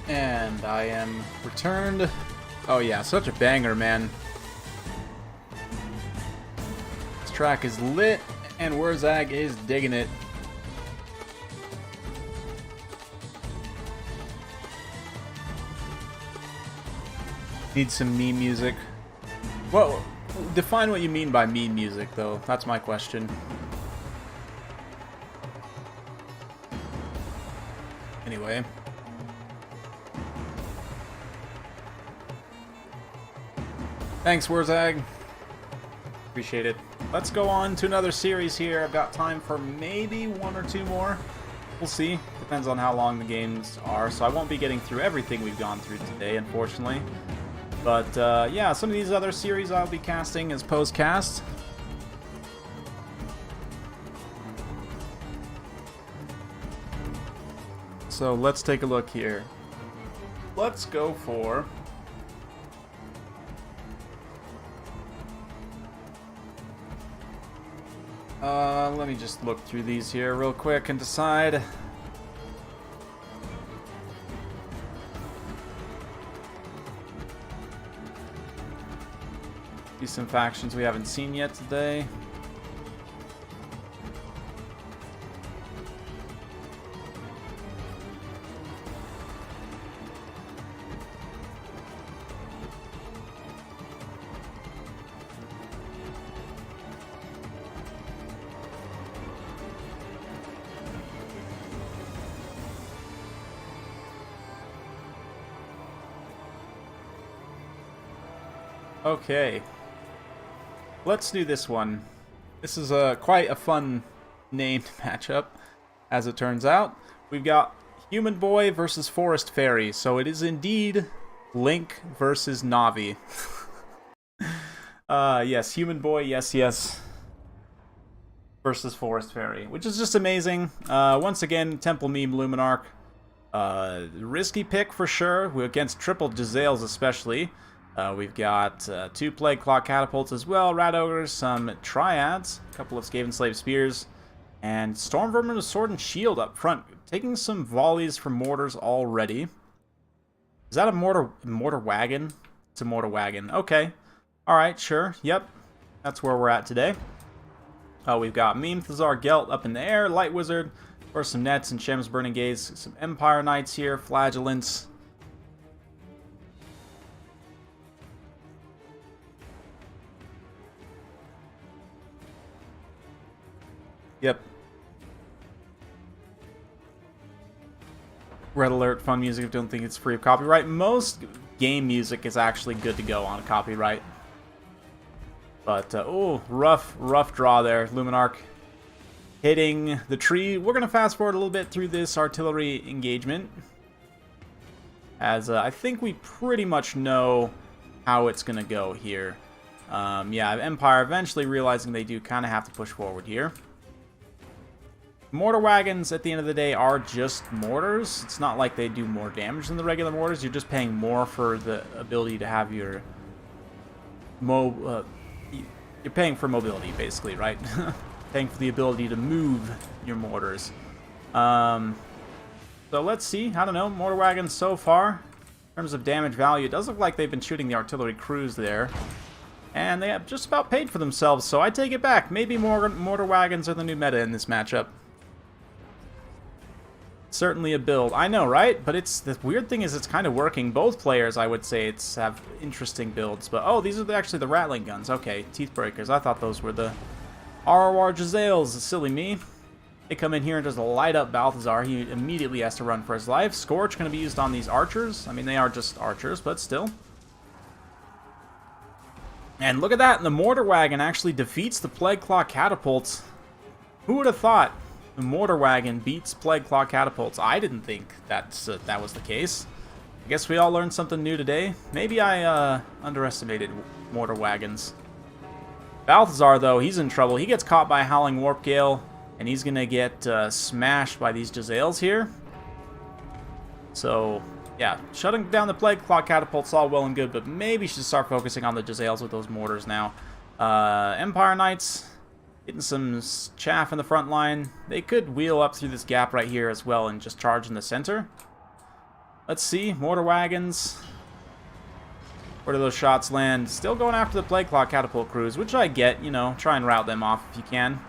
And I am returned. Oh yeah, such a banger, man. This track is lit, and Wurzag is digging it. Need some meme music. Well, define what you mean by meme music, though. That's my question. Anyway. Thanks, Wurzag. Appreciate it. Let's go on to another series here. I've got time for maybe one or two more. We'll see. Depends on how long the games are. So I won't be getting through everything we've gone through today, unfortunately. But yeah, some of these other series I'll be casting as post-cast. So let's take a look here. Let's go for... let me just look through these here real quick and decide. See some factions we haven't seen yet today. Okay, let's do this one. This is quite a fun named matchup, as it turns out. We've got Human Boy versus Forest Fairy, so it is indeed Link versus Navi. Yes, Human Boy, yes, versus Forest Fairy, which is just amazing. Once again, Temple Meme Luminarch. Risky pick for sure, against triple Jezzails especially. We've got 2 Plague Claw Catapults as well, Rat Ogres, some Triads, a couple of Skaven Slave Spears, and Storm Vermin with Sword and Shield up front, taking some volleys from mortars already. Is that a mortar wagon? It's a mortar wagon. Okay. Alright, sure. Yep. That's where we're at today. We've got Meme Thazar Gelt up in the air, Light Wizard, or some Nets and Shem's Burning Gaze, some Empire Knights here, Flagellants. Yep. Red Alert, fun music. I don't think it's free of copyright. Most game music is actually good to go on a copyright. But, oh, rough draw there. Luminarch hitting the tree. We're going to fast forward a little bit through this artillery engagement, as I think we pretty much know how it's going to go here. Yeah, Empire eventually realizing they do kind of have to push forward here. Mortar wagons, at the end of the day, are just mortars. It's not like they do more damage than the regular mortars. You're just paying more for the ability to have your... you're paying for mobility, basically, right? Paying for the ability to move your mortars. So let's see. I don't know. Mortar wagons so far, in terms of damage value, it does look like they've been shooting the artillery crews there. And they have just about paid for themselves, so I take it back. Maybe mortar wagons are the new meta in this matchup. Certainly a build. I know, right? But it's the weird thing is it's kind of working. Both players, I would say, have interesting builds. But, oh, these are actually the Rattling guns. Okay, Teeth Breakers. I thought those were the ROR Jazales. Silly me. They come in here and just light up Balthazar. He immediately has to run for his life. Scorch going to be used on these archers. I mean, they are just archers, but still. And look at that. The Mortar Wagon actually defeats the Plague Claw Catapults. Who would have thought? The Mortar Wagon beats Plague Claw Catapults. I didn't think that was the case. I guess we all learned something new today. Maybe I underestimated Mortar Wagons. Balthazar, though, he's in trouble. He gets caught by a Howling Warp Gale, and he's going to get smashed by these Jazales here. So, yeah, shutting down the Plague Claw Catapults all well and good, but maybe should start focusing on the Jazales with those mortars now. Empire Knights... getting some chaff in the front line. They could wheel up through this gap right here as well and just charge in the center. Let's see. Mortar wagons. Where do those shots land? Still going after the Plague Claw Catapult crews, which I get. You know, try and route them off if you can.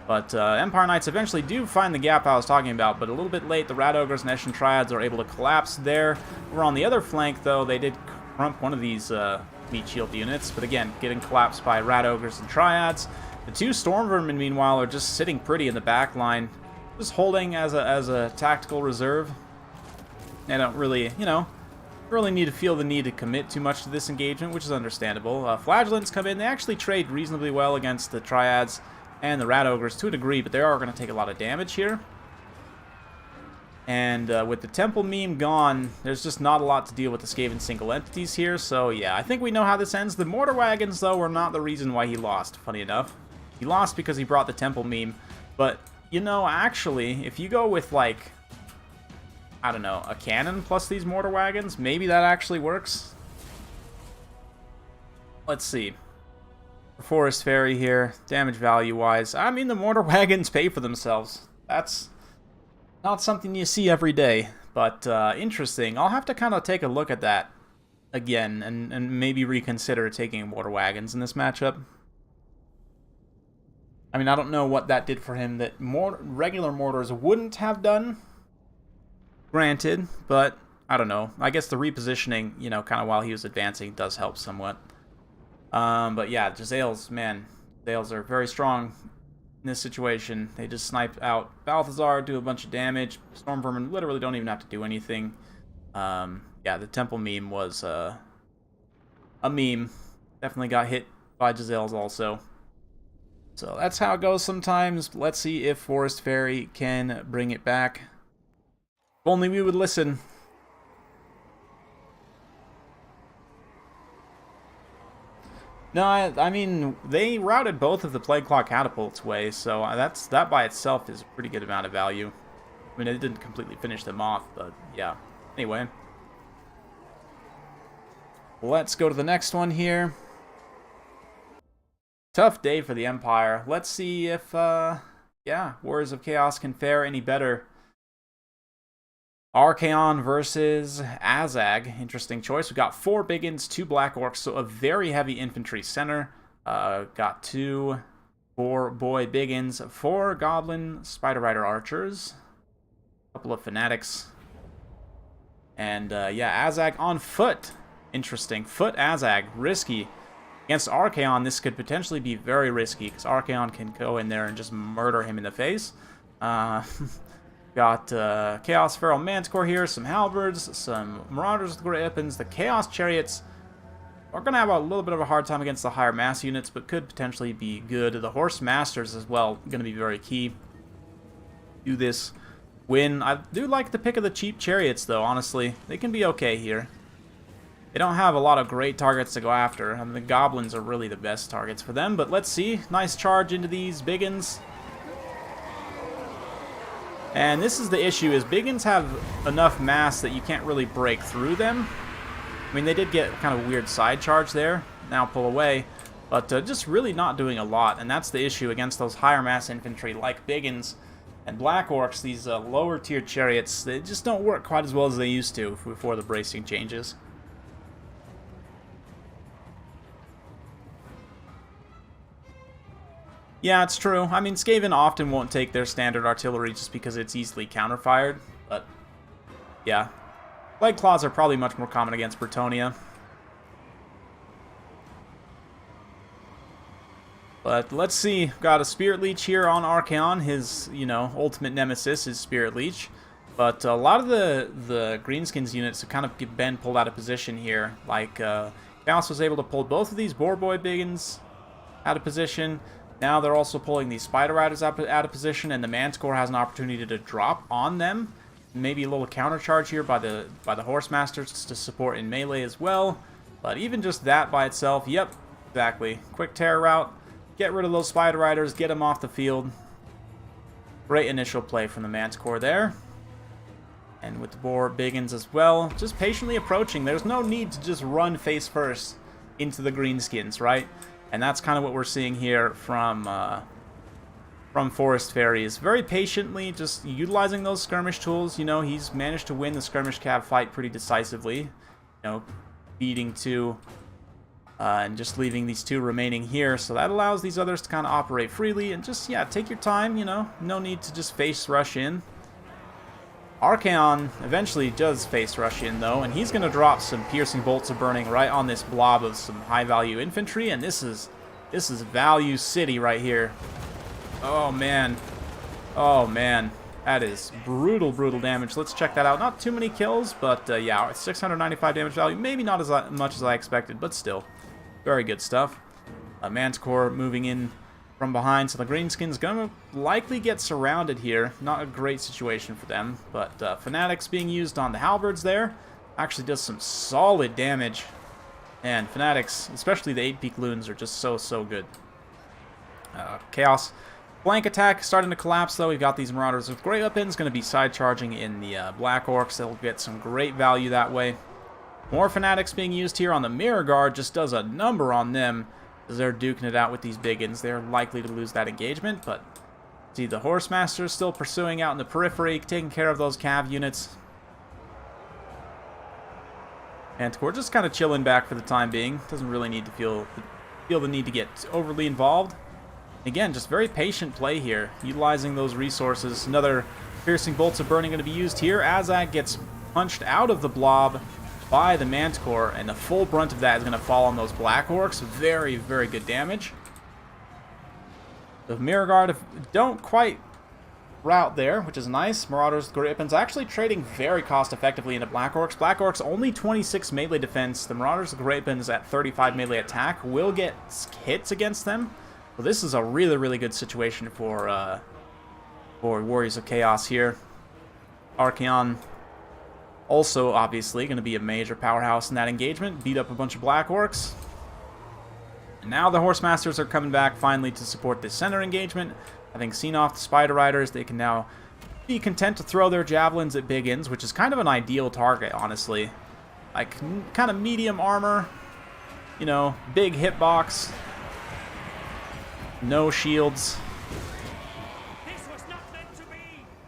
But Empire Knights eventually do find the gap I was talking about, but a little bit late. The Rat Ogres and Eshin Triads are able to collapse there. We're on the other flank, though. They did crump one of these meat shield units, but again, getting collapsed by Rat Ogres and Triads. The 2 Storm Vermin, meanwhile, are just sitting pretty in the back line, just holding as a tactical reserve. They don't really, you know, really need to feel the need to commit too much to this engagement, which is understandable. Flagellants come in. They actually trade reasonably well against the Triads and the Rat Ogres to a degree, but they are going to take a lot of damage here. And with the Temple meme gone, there's just not a lot to deal with the Skaven single entities here. So, yeah, I think we know how this ends. The Mortar Wagons, though, were not the reason why he lost, funny enough. He lost because he brought the Temple meme. But, you know, actually, if you go with, like, I don't know, a cannon plus these Mortar Wagons, maybe that actually works. Let's see. Forest Fairy here, damage value-wise. I mean, the Mortar Wagons pay for themselves. That's not something you see every day, but interesting. I'll have to kind of take a look at that again and maybe reconsider taking Mortar Wagons in this matchup. I mean, I don't know what that did for him that regular mortars wouldn't have done. Granted, but I don't know. I guess the repositioning, you know, kind of while he was advancing does help somewhat. But yeah, Jazales, man, Jazales are very strong in this situation. They just snipe out Balthazar, do a bunch of damage. Storm Vermin literally don't even have to do anything. Yeah, the Temple meme was a meme. Definitely got hit by Jazales also. So that's how it goes sometimes. Let's see if Forest Fairy can bring it back. If only we would listen. No, I mean, they routed both of the Plague Claw Catapults way, so that by itself is a pretty good amount of value. I mean, it didn't completely finish them off, but yeah. Anyway. Let's go to the next one here. Tough day for the Empire. Let's see if, yeah, Warriors of Chaos can fare any better. Archaon versus Azag. Interesting choice. We've got 4 Biggins, 2 Black Orcs, so a very heavy infantry center. Got 2 4-boy Biggins, 4 Goblin Spider Rider Archers, a couple of Fanatics, and yeah, Azag on foot. Interesting. Foot Azag. Risky. Against Archaon, this could potentially be very risky, because Archaon can go in there and just murder him in the face. Got Chaos Feral Manticore here, some Halberds, some Marauders with Great Weapons. The Chaos Chariots are going to have a little bit of a hard time against the higher mass units, but could potentially be good. The Horse Masters as well, going to be very key. Do this win. I do like the pick of the cheap Chariots, though, honestly. They can be okay here. They don't have a lot of great targets to go after. I mean, the Goblins are really the best targets for them, but let's see. Nice charge into these Biggins. And this is the issue, is Biggins have enough mass that you can't really break through them. I mean, they did get kind of a weird side charge there. Now pull away. But just really not doing a lot, and that's the issue against those higher mass infantry like Biggins and Black Orcs. These lower tier Chariots, they just don't work quite as well as they used to before the bracing changes. Yeah, it's true. I mean, Skaven often won't take their standard artillery just because it's easily counterfired, but yeah. Leg Claws are probably much more common against Bretonnia. But let's see. Got a Spirit Leech here on Archaon. His, you know, ultimate nemesis is Spirit Leech. But a lot of the Greenskins units have kind of been pulled out of position here. Like, Chaos was able to pull both of these Boar Boy Biggins out of position. Now they're also pulling these Spider Riders out of position, and the Manticore has an opportunity to drop on them. Maybe a little counter charge here by the Horse Masters to support in melee as well. But even just that by itself, yep, exactly. Quick terror route, get rid of those Spider Riders, get them off the field. Great initial play from the Manticore there. And with the Boar Biggins as well, just patiently approaching. There's no need to just run face first into the Greenskins, right? And that's kind of what we're seeing here from Forest Fairies. Very patiently, just utilizing those skirmish tools. You know, he's managed to win the skirmish cab fight pretty decisively. You know, beating 2 and just leaving these 2 remaining here. So that allows these others to kind of operate freely. And just, yeah, take your time, you know. No need to just face rush in. Archaon eventually does face rush in, though, and he's going to drop some piercing bolts of burning right on this blob of some high-value infantry, and this is value city right here. Oh, man. Oh, man. That is brutal, brutal damage. Let's check that out. Not too many kills, but, yeah, 695 damage value. Maybe not as much as I expected, but still. Very good stuff. Manticore moving in from behind, so the Greenskin's gonna likely get surrounded here. Not a great situation for them, but Fanatics being used on the Halberds there actually does some solid damage. And Fanatics, especially the 8-peak loons, are just so good. Chaos flank attack starting to collapse, though. We've got these Marauders with Great Weapons, going to be side charging in the Black Orcs. They'll get some great value that way. More Fanatics being used here on the Mirror Guard, just does a number on them. As they're duking it out with these Biggins, they're likely to lose that engagement, but see the Horse Masters still pursuing out in the periphery, taking care of those cav units. Manticore just kind of chilling back for the time being. Doesn't really need to feel the need to get overly involved. Again, just very patient play here, utilizing those resources. Another piercing bolts of burning going to be used here. Azag gets punched out of the blob by the Manticore, and the full brunt of that is going to fall on those Black Orcs. Very, very good damage. The Mirror Guard don't quite route there, which is nice. Marauders, Great Weapons actually trading very cost effectively into Black Orcs. Black Orcs only 26 melee defense. The Marauders, Great Weapons at 35 melee attack will get hits against them. Well, this is a really, really good situation for Warriors of Chaos here. Archaon also, obviously, going to be a major powerhouse in that engagement. Beat up a bunch of Black Orcs. And now the Horse Masters are coming back finally to support this center engagement. Having seen off the Spider Riders, they can now be content to throw their javelins at Biggins, which is kind of an ideal target, honestly. like kind of medium armor, you know, big hitbox, no shields.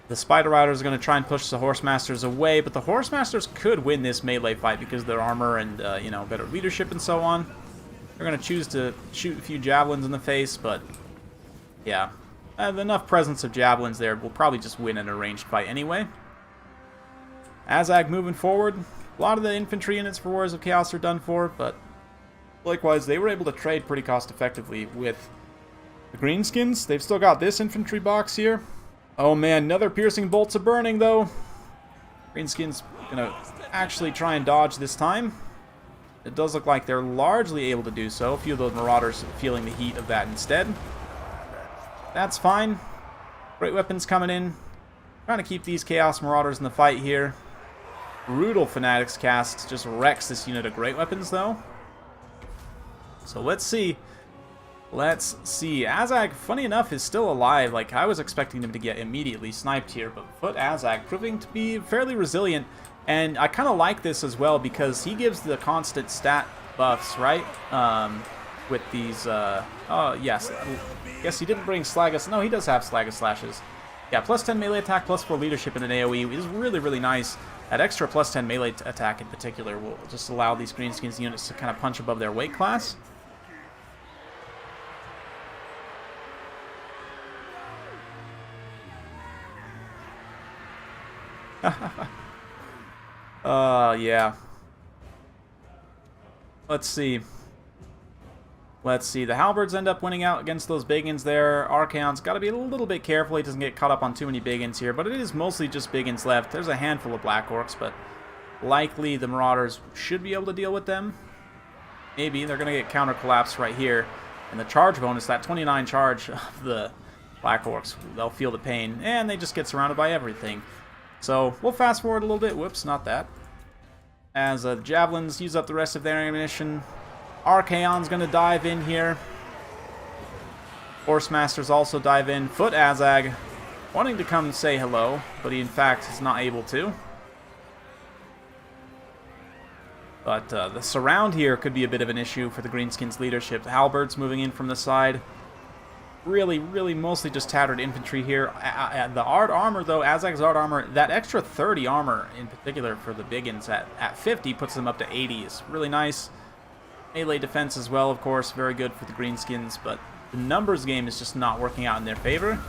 The Spider Riders are going to try and push the Horsemasters away, but the Horsemasters could win this melee fight because of their armor and, you know, better leadership and so on. They're going to choose to shoot a few javelins in the face, but, yeah. Enough presence of javelins there. We'll probably just win in a ranged fight anyway. Azag moving forward. A lot of the infantry units for Warriors of Chaos are done for, but likewise, they were able to trade pretty cost-effectively with the Greenskins. They've still got this infantry box here. Oh man, another piercing bolts of burning though. Greenskins gonna actually try and dodge this time. It does look like they're largely able to do so. A few of those Marauders feeling the heat of that instead. That's fine. Great weapons coming in. Trying to keep these Chaos Marauders in the fight here. Brutal Fanatics cast just wrecks this unit of great weapons though. So let's see. Let's see. Azag, funny enough, is still alive. Like, I was expecting him to get immediately sniped here, but Foot Azag proving to be fairly resilient. And I kind of like this as well because he gives the constant stat buffs, right? With these, oh, yes. Guess he didn't bring Slagus. No, he does have Slagus Slashes. Yeah, plus 10 melee attack, plus 4 leadership in an AoE is really, really nice. That extra plus 10 melee attack in particular will just allow these Greenskins units to kind of punch above their weight class. Yeah. Let's see. The Halberds end up winning out against those Biggins there. Archaon's got to be a little bit careful he doesn't get caught up on too many Biggins here, but it is mostly just Biggins left. There's a handful of Black Orcs, but likely the Marauders should be able to deal with them. Maybe. They're going to get counter collapse right here. And the charge bonus, that 29 charge of the Black Orcs, they'll feel the pain, and they just get surrounded by everything. So we'll fast forward a little bit. Whoops, not that. As the Javelins use up the rest of their ammunition. Archaon's going to dive in here. Horsemasters also dive in. Foot Azag wanting to come say hello, but he in fact is not able to. But the surround here could be a bit of an issue for the Greenskins leadership. The Halberds moving in from the side. Really mostly just tattered infantry here. The Ard armor, though, Azag's Ard armor, that extra 30 armor in particular for the Biggins at 50 puts them up to 80. It's really nice. Melee defense as well, of course, very good for the Greenskins, but the numbers game is just not working out in their favor.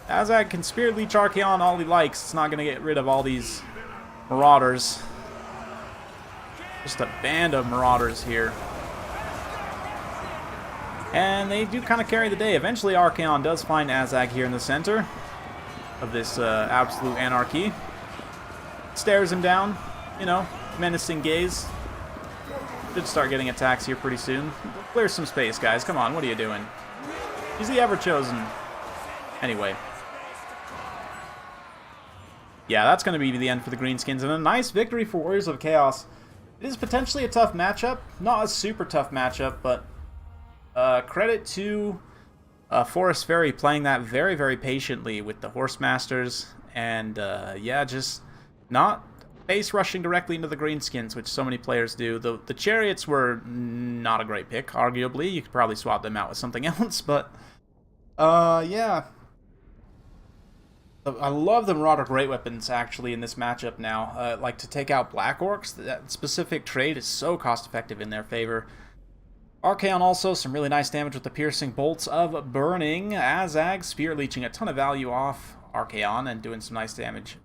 Azag can Spirit Leech Archaon all he likes. It's not going to get rid of all these Marauders. Just a band of Marauders here. And they do kind of carry the day. Eventually, Archaon does find Azag here in the center of this absolute anarchy. Stares him down, you know, menacing gaze. Should start getting attacks here pretty soon. Clear some space, guys. Come on, what are you doing? He's the Ever-Chosen. Anyway. Yeah, that's going to be the end for the Greenskins. And a nice victory for Warriors of Chaos. It is potentially a tough matchup. Not a super tough matchup, but credit to Forest Fairy playing that very patiently with the Horsemasters. And, yeah, just not base rushing directly into the Greenskins, which so many players do. The Chariots were not a great pick, arguably. You could probably swap them out with something else, but yeah. I love the Marauder Great Weapons, actually, in this matchup now. Like, to take out Black Orcs, that specific trade is so cost-effective in their favor. Archaon also, some really nice damage with the Piercing Bolts of Burning. Azag, Spear Leeching a ton of value off Archaon and doing some nice damage.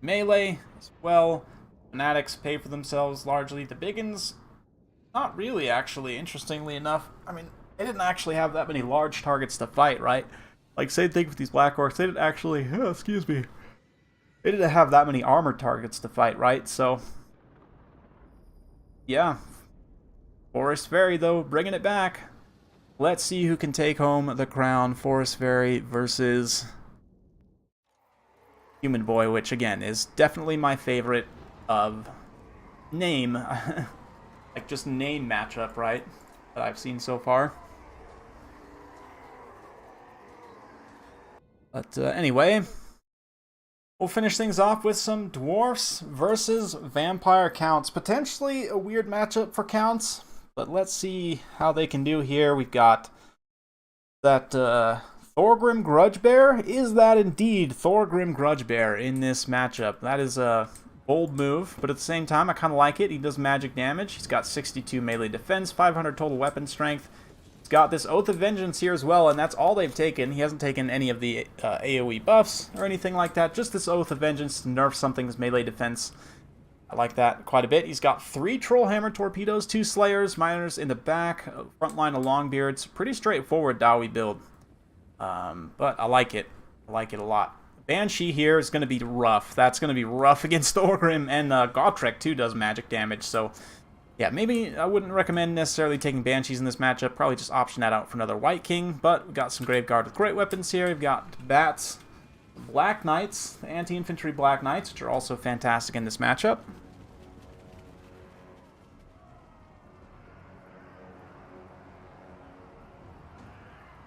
Melee as well. Fanatics pay for themselves largely. The Biggins, not really, actually, interestingly enough. I mean, they didn't actually have that many large targets to fight, right? Like, same thing with these Black Orcs. They didn't actually, excuse me. They didn't have that many armored targets to fight, right? So, yeah. Forest Fairy, though, bringing it back. Let's see who can take home the crown. Forest Fairy versus Human Boy, which again is definitely my favorite of name, like just name matchup, right? That I've seen so far. But anyway, We'll finish things off with some Dwarfs versus Vampire Counts. Potentially a weird matchup for Counts, but let's see how they can do here. We've got that Thorgrim Grudgebear. Is that indeed Thorgrim Grudgebear in this matchup? That is a bold move, but at the same time, I kind of like it. He does magic damage. He's got 62 melee defense, 500 total weapon strength. He's got this Oath of Vengeance here as well, and that's all they've taken. He hasn't taken any of the AoE buffs or anything like that. Just this Oath of Vengeance to nerf something's melee defense. I like that quite a bit. He's got 3 Trollhammer torpedoes, 2 Slayers, Miners in the back, front line of Longbeards. Pretty straightforward Dowie build, but I like it. I like it a lot. Banshee here is going to be rough. That's going to be rough against Thorgrim, and Gotrek too does magic damage, so yeah, maybe I wouldn't recommend necessarily taking Banshees in this matchup. Probably just option that out for another White King. But we've got some Graveguard with great weapons here. We've got Bats, Black Knights, the Anti-Infantry Black Knights, which are also fantastic in this matchup.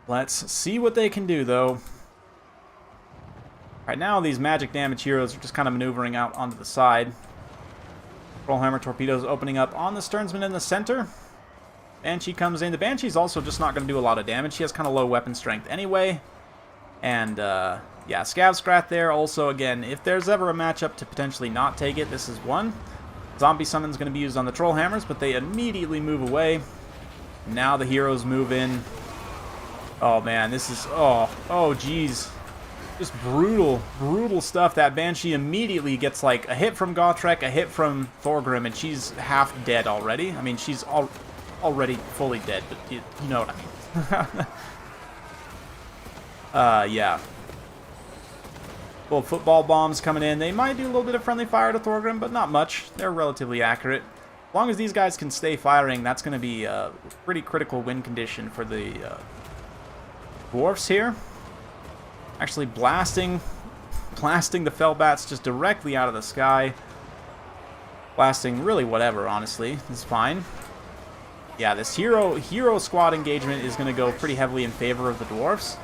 Let's see what they can do, though. Right now, these magic damage heroes are just kind of maneuvering out onto the side. Trollhammer torpedoes opening up on the Sternsman in the center. Banshee comes in. The Banshee's also just not going to do a lot of damage. He has kind of low weapon strength anyway. And, yeah, Scav Scrat there. Also, again, if there's ever a matchup to potentially not take it, this is one. Zombie Summon's going to be used on the Trollhammers, but they immediately move away. Now the heroes move in. Oh, man, this is... Oh, jeez. Just brutal, brutal stuff. That Banshee immediately gets like a hit from Gotrek, a hit from Thorgrim, and she's half dead already. I mean, she's already fully dead, but you know what I mean. Yeah. Little football bombs coming in. They might do a little bit of friendly fire to Thorgrim, but not much. They're relatively accurate. As long as these guys can stay firing, that's going to be a pretty critical win condition for the Dwarfs here. Actually blasting the Fellbats just directly out of the sky. Blasting really whatever, honestly. It's fine. Yeah, this hero squad engagement is going to go pretty heavily in favor of the Dwarfs.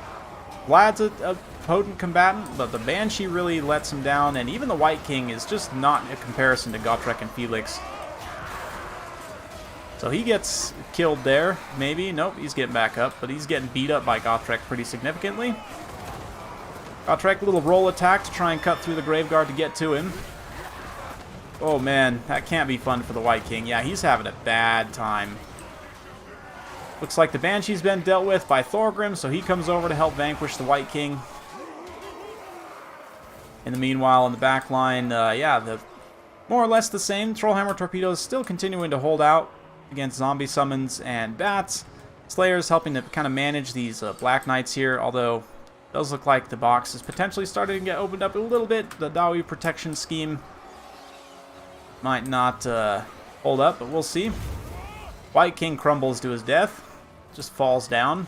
Vlad's a potent combatant, but the Banshee really lets him down, and even the White King is just not a comparison to Gotrek and Felix. So he gets killed there, maybe. Nope, he's getting back up, but he's getting beat up by Gotrek pretty significantly. Gotrek, a little roll attack to try and cut through the Graveguard to get to him. Oh man, that can't be fun for the White King. Yeah, he's having a bad time. Looks like the Banshee's been dealt with by Thorgrim, so he comes over to help vanquish the White King. In the meanwhile, in the back line, yeah, more or less the same. Trollhammer torpedoes still continuing to hold out against zombie summons and bats. Slayers helping to kind of manage these Black Knights here, although it does look like the box is potentially starting to get opened up a little bit. The Dowie protection scheme might not hold up, but we'll see. White King crumbles to his death, just falls down.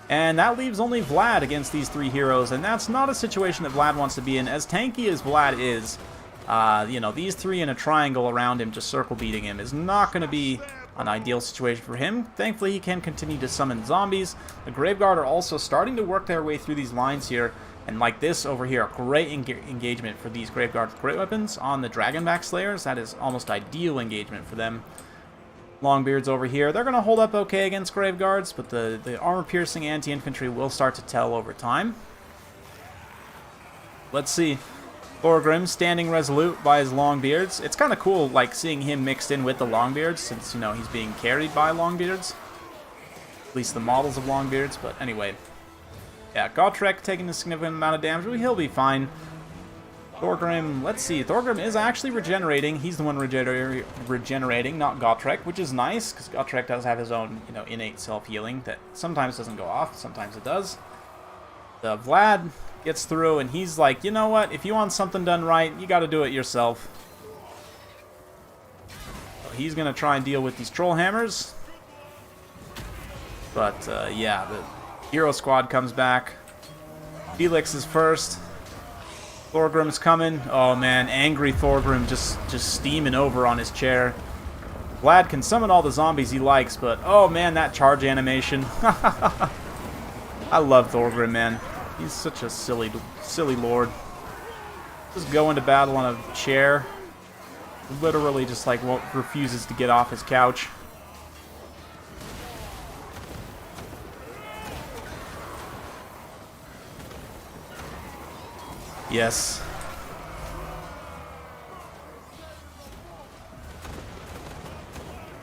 And that leaves only Vlad against these 3 heroes, and that's not a situation that Vlad wants to be in. As tanky as Vlad is, you know, these 3 in a triangle around him just circle beating him is not going to be an ideal situation for him. Thankfully, he can continue to summon zombies. The Graveguard are also starting to work their way through these lines here, and like this over here, a great engagement for these Graveguards with great weapons on the Dragonback Slayers. That is almost ideal engagement for them. Longbeards over here, they're going to hold up okay against Graveguards, but the armor-piercing anti-infantry will start to tell over time. Let's see. Thorgrim standing resolute by his Longbeards. It's kind of cool, like, seeing him mixed in with the Longbeards, since, you know, he's being carried by Longbeards. At least the models of Longbeards, but anyway. Yeah, Gotrek taking a significant amount of damage, but he'll be fine. Thorgrim, let's see. Thorgrim is actually regenerating. He's the one regenerating, not Gotrek, which is nice, because Gotrek does have his own, you know, innate self-healing that sometimes doesn't go off, sometimes it does. The Vlad gets through, and he's like, you know what? If you want something done right, you got to do it yourself. So he's going to try and deal with these Trollhammers. But, yeah, the Hero Squad comes back. Felix is first. Thorgrim's coming. Oh, man, angry Thorgrim just steaming over on his chair. Vlad can summon all the zombies he likes, but, oh, man, that charge animation. I love Thorgrim, man. He's such a silly lord. Just go into battle on a chair. Literally just like refuses to get off his couch. Yes.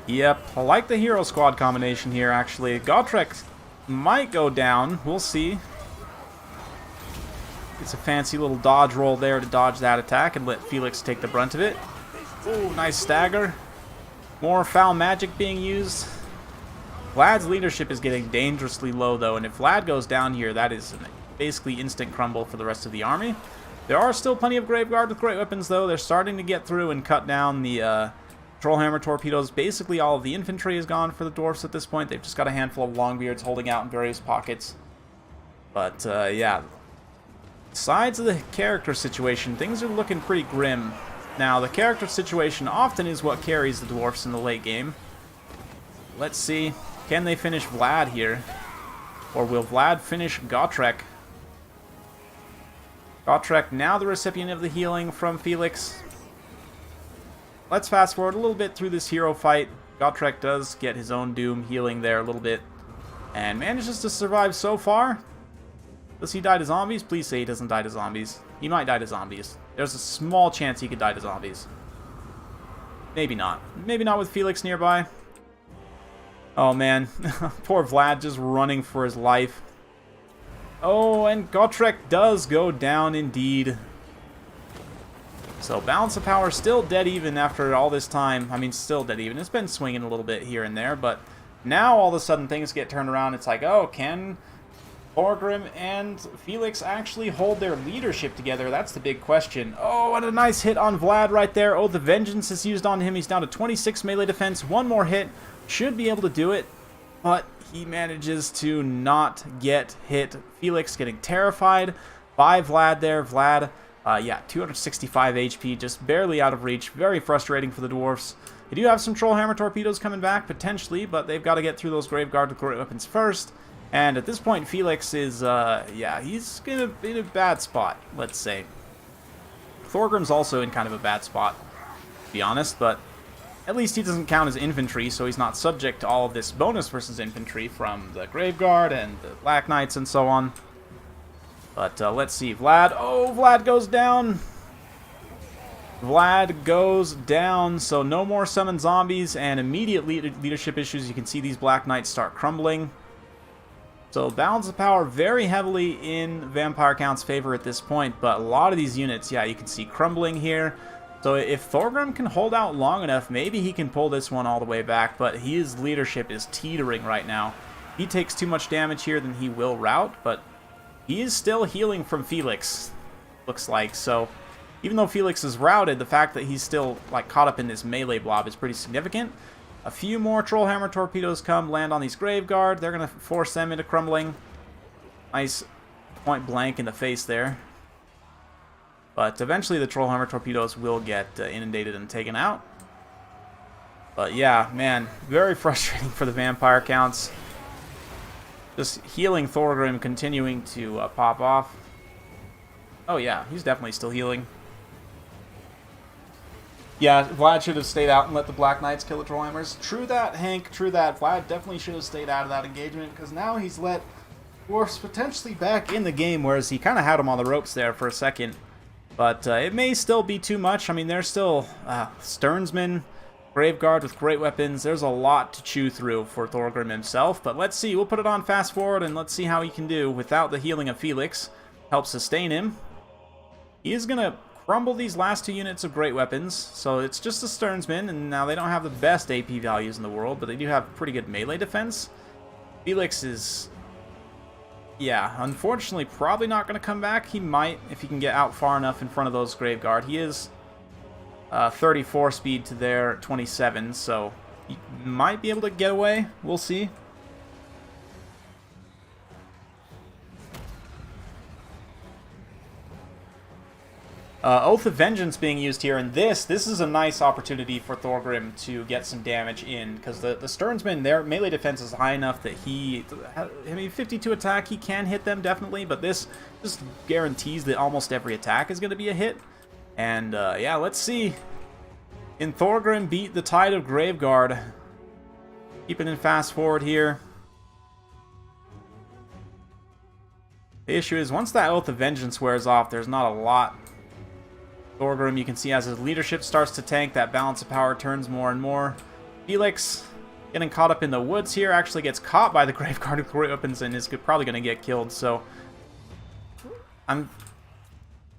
Yep, I like the hero squad combination here, actually. Gotrek might go down. We'll see. It's a fancy little dodge roll there to dodge that attack and let Felix take the brunt of it. Ooh, nice stagger. More foul magic being used. Vlad's leadership is getting dangerously low, though, and if Vlad goes down here, that is basically instant crumble for the rest of the army. There are still plenty of Graveguard with great weapons, though. They're starting to get through and cut down the Trollhammer torpedoes. Basically, all of the infantry is gone for the Dwarfs at this point. They've just got a handful of Longbeards holding out in various pockets. But, yeah. Besides the character situation, things are looking pretty grim. Now, the character situation often is what carries the Dwarfs in the late game. Let's see. Can they finish Vlad here? Or will Vlad finish Gotrek? Gotrek now the recipient of the healing from Felix. Let's fast forward a little bit through this hero fight. Gotrek does get his own doom healing there a little bit. And manages to survive so far. Does he die to zombies? Please say he doesn't die to zombies. He might die to zombies. There's a small chance he could die to zombies. Maybe not. Maybe not with Felix nearby. Oh man, poor Vlad just running for his life. Oh, and Gotrek does go down indeed. So balance of power still dead even after all this time. I mean, still dead even. It's been swinging a little bit here and there, but now all of a sudden things get turned around. It's like, oh, can Thorgrim and Felix actually hold their leadership together? That's the big question. Oh, and a nice hit on Vlad right there. Oh, the Vengeance is used on him. He's down to 26 melee defense. One more hit. Should be able to do it, but he manages to not get hit. Felix getting terrified by Vlad there. Vlad, yeah, 265 HP, just barely out of reach. Very frustrating for the Dwarfs. They do have some Trollhammer torpedoes coming back, potentially, but they've got to get through those Graveguard with great weapons first. And at this point, Felix is, yeah, he's in a bad spot, let's say. Thorgrim's also in kind of a bad spot, to be honest, but at least he doesn't count as infantry, so he's not subject to all of this bonus versus infantry from the Graveguard and the Black Knights and so on. But let's see, Vlad. Oh, Vlad goes down. Vlad goes down, so no more summon zombies and immediate leadership issues. You can see these Black Knights start crumbling. So balance of power very heavily in Vampire Count's favor at this point, but a lot of these units, yeah, you can see crumbling here. So if Thorgrim can hold out long enough, maybe he can pull this one all the way back, but his leadership is teetering right now. If he takes too much damage here, then he will rout, but he is still healing from Felix, looks like. So even though Felix is routed, the fact that he's still like caught up in this melee blob is pretty significant. A few more Trollhammer torpedoes come, land on these Graveguard. They're going to force them into crumbling. Nice point blank in the face there. But eventually the Trollhammer torpedoes will get inundated and taken out. But yeah, man, very frustrating for the Vampire Counts. Just healing Thorgrim continuing to pop off. Oh yeah, he's definitely still healing. Yeah, Vlad should have stayed out and let the Black Knights kill the Trollhammers. True that, Hank, true that. Vlad definitely should have stayed out of that engagement, because now he's let Dwarfs potentially back in the game, whereas he kind of had him on the ropes there for a second. But it may still be too much. I mean, there's still Sternsmen, Graveguard with great weapons. There's a lot to chew through for Thorgrim himself, but let's see. We'll put it on fast forward, and let's see how he can do without the healing of Felix. Help sustain him. He is going to crumble these last two units of great weapons, so it's just the Sternsmen, and now they don't have the best AP values in the world, but they do have pretty good melee defense. Felix is, yeah, unfortunately probably not going to come back. He might, if he can get out far enough in front of those Graveguard. He is 34 speed to their 27, so he might be able to get away. We'll see. Oath of Vengeance being used here, and this is a nice opportunity for Thorgrim to get some damage in, because the Sternsmen, their melee defense is high enough that I mean, 52 attack, he can hit them, definitely, but this just guarantees that almost every attack is going to be a hit. And, yeah, let's see. Can Thorgrim beat the Tide of Graveguard? Keeping in fast forward here. The issue is, once that Oath of Vengeance wears off, there's not a lot. Thorgrim, you can see as his leadership starts to tank, that balance of power turns more and more. Felix, getting caught up in the woods here, actually gets caught by the Graveguard of Great Weapons and is probably going to get killed, so...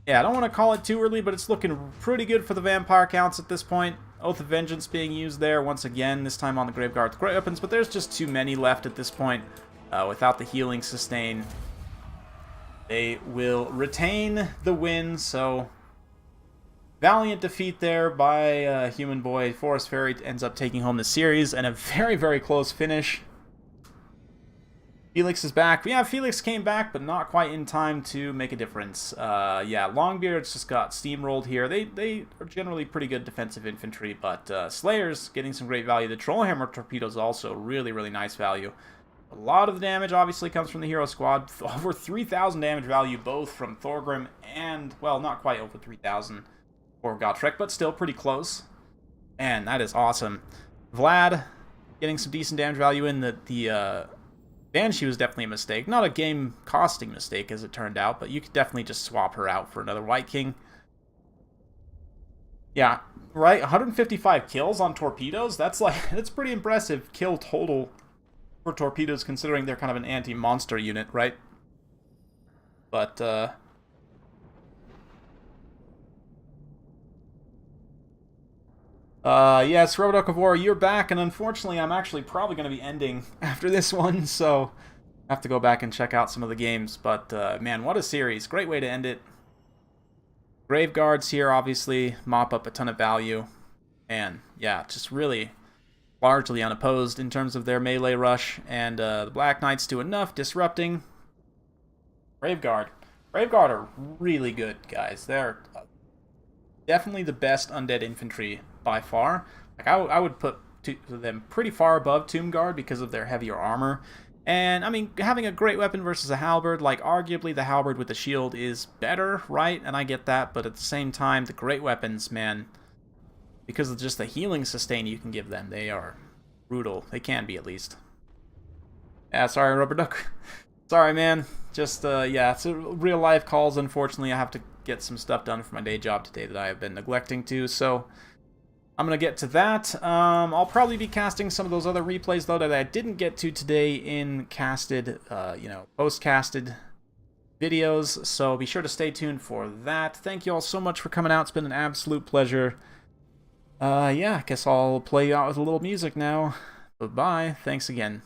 Yeah, I don't want to call it too early, but it's looking pretty good for the vampire counts at this point. Oath of Vengeance being used there once again, this time on the Graveguard of Great Weapons, but there's just too many left at this point without the healing sustain. They will retain the win, so valiant defeat there by Human Boy. Forest Fairy ends up taking home the series, and a very, very close finish. Felix is back. Yeah, Felix came back, but not quite in time to make a difference. Yeah, Longbeards just got steamrolled here. They are generally pretty good defensive infantry, but Slayers getting some great value. The Trollhammer torpedoes also really, really nice value. A lot of the damage obviously comes from the hero squad. Over 3,000 damage value both from Thorgrim and, well, not quite over 3,000 for Gotrek, but still pretty close. And that is awesome. Vlad getting some decent damage value in. The Banshee was definitely a mistake. Not a game-costing mistake, as it turned out, but you could definitely just swap her out for another White King. Yeah, right? 155 kills on torpedoes? That's pretty impressive kill total for torpedoes, considering they're kind of an anti-monster unit, right? But, yes, Roboduck of War, you're back, and unfortunately I'm actually probably going to be ending after this one, so I have to go back and check out some of the games, but, man, what a series. Great way to end it. Graveguards here, obviously, mop up a ton of value, and, yeah, just really largely unopposed in terms of their melee rush, and the Black Knights do enough disrupting. Graveguard are really good, guys. They're definitely the best undead infantry by far. Like I would put them pretty far above Tomb Guard because of their heavier armor. And, I mean, having a great weapon versus a halberd, like, arguably the halberd with the shield is better, right? And I get that, but at the same time, the great weapons, man, because of just the healing sustain you can give them, they are brutal. They can be, at least. Yeah, sorry, Rubber Duck. Sorry, man. Just, yeah, it's real life calls. Unfortunately, I have to get some stuff done for my day job today that I have been neglecting to, so I'm going to get to that. I'll probably be casting some of those other replays, though, that I didn't get to today in casted, you know, post-casted videos, so be sure to stay tuned for that. Thank you all so much for coming out. It's been an absolute pleasure. Yeah, I guess I'll play you out with a little music now. Bye-bye. Thanks again.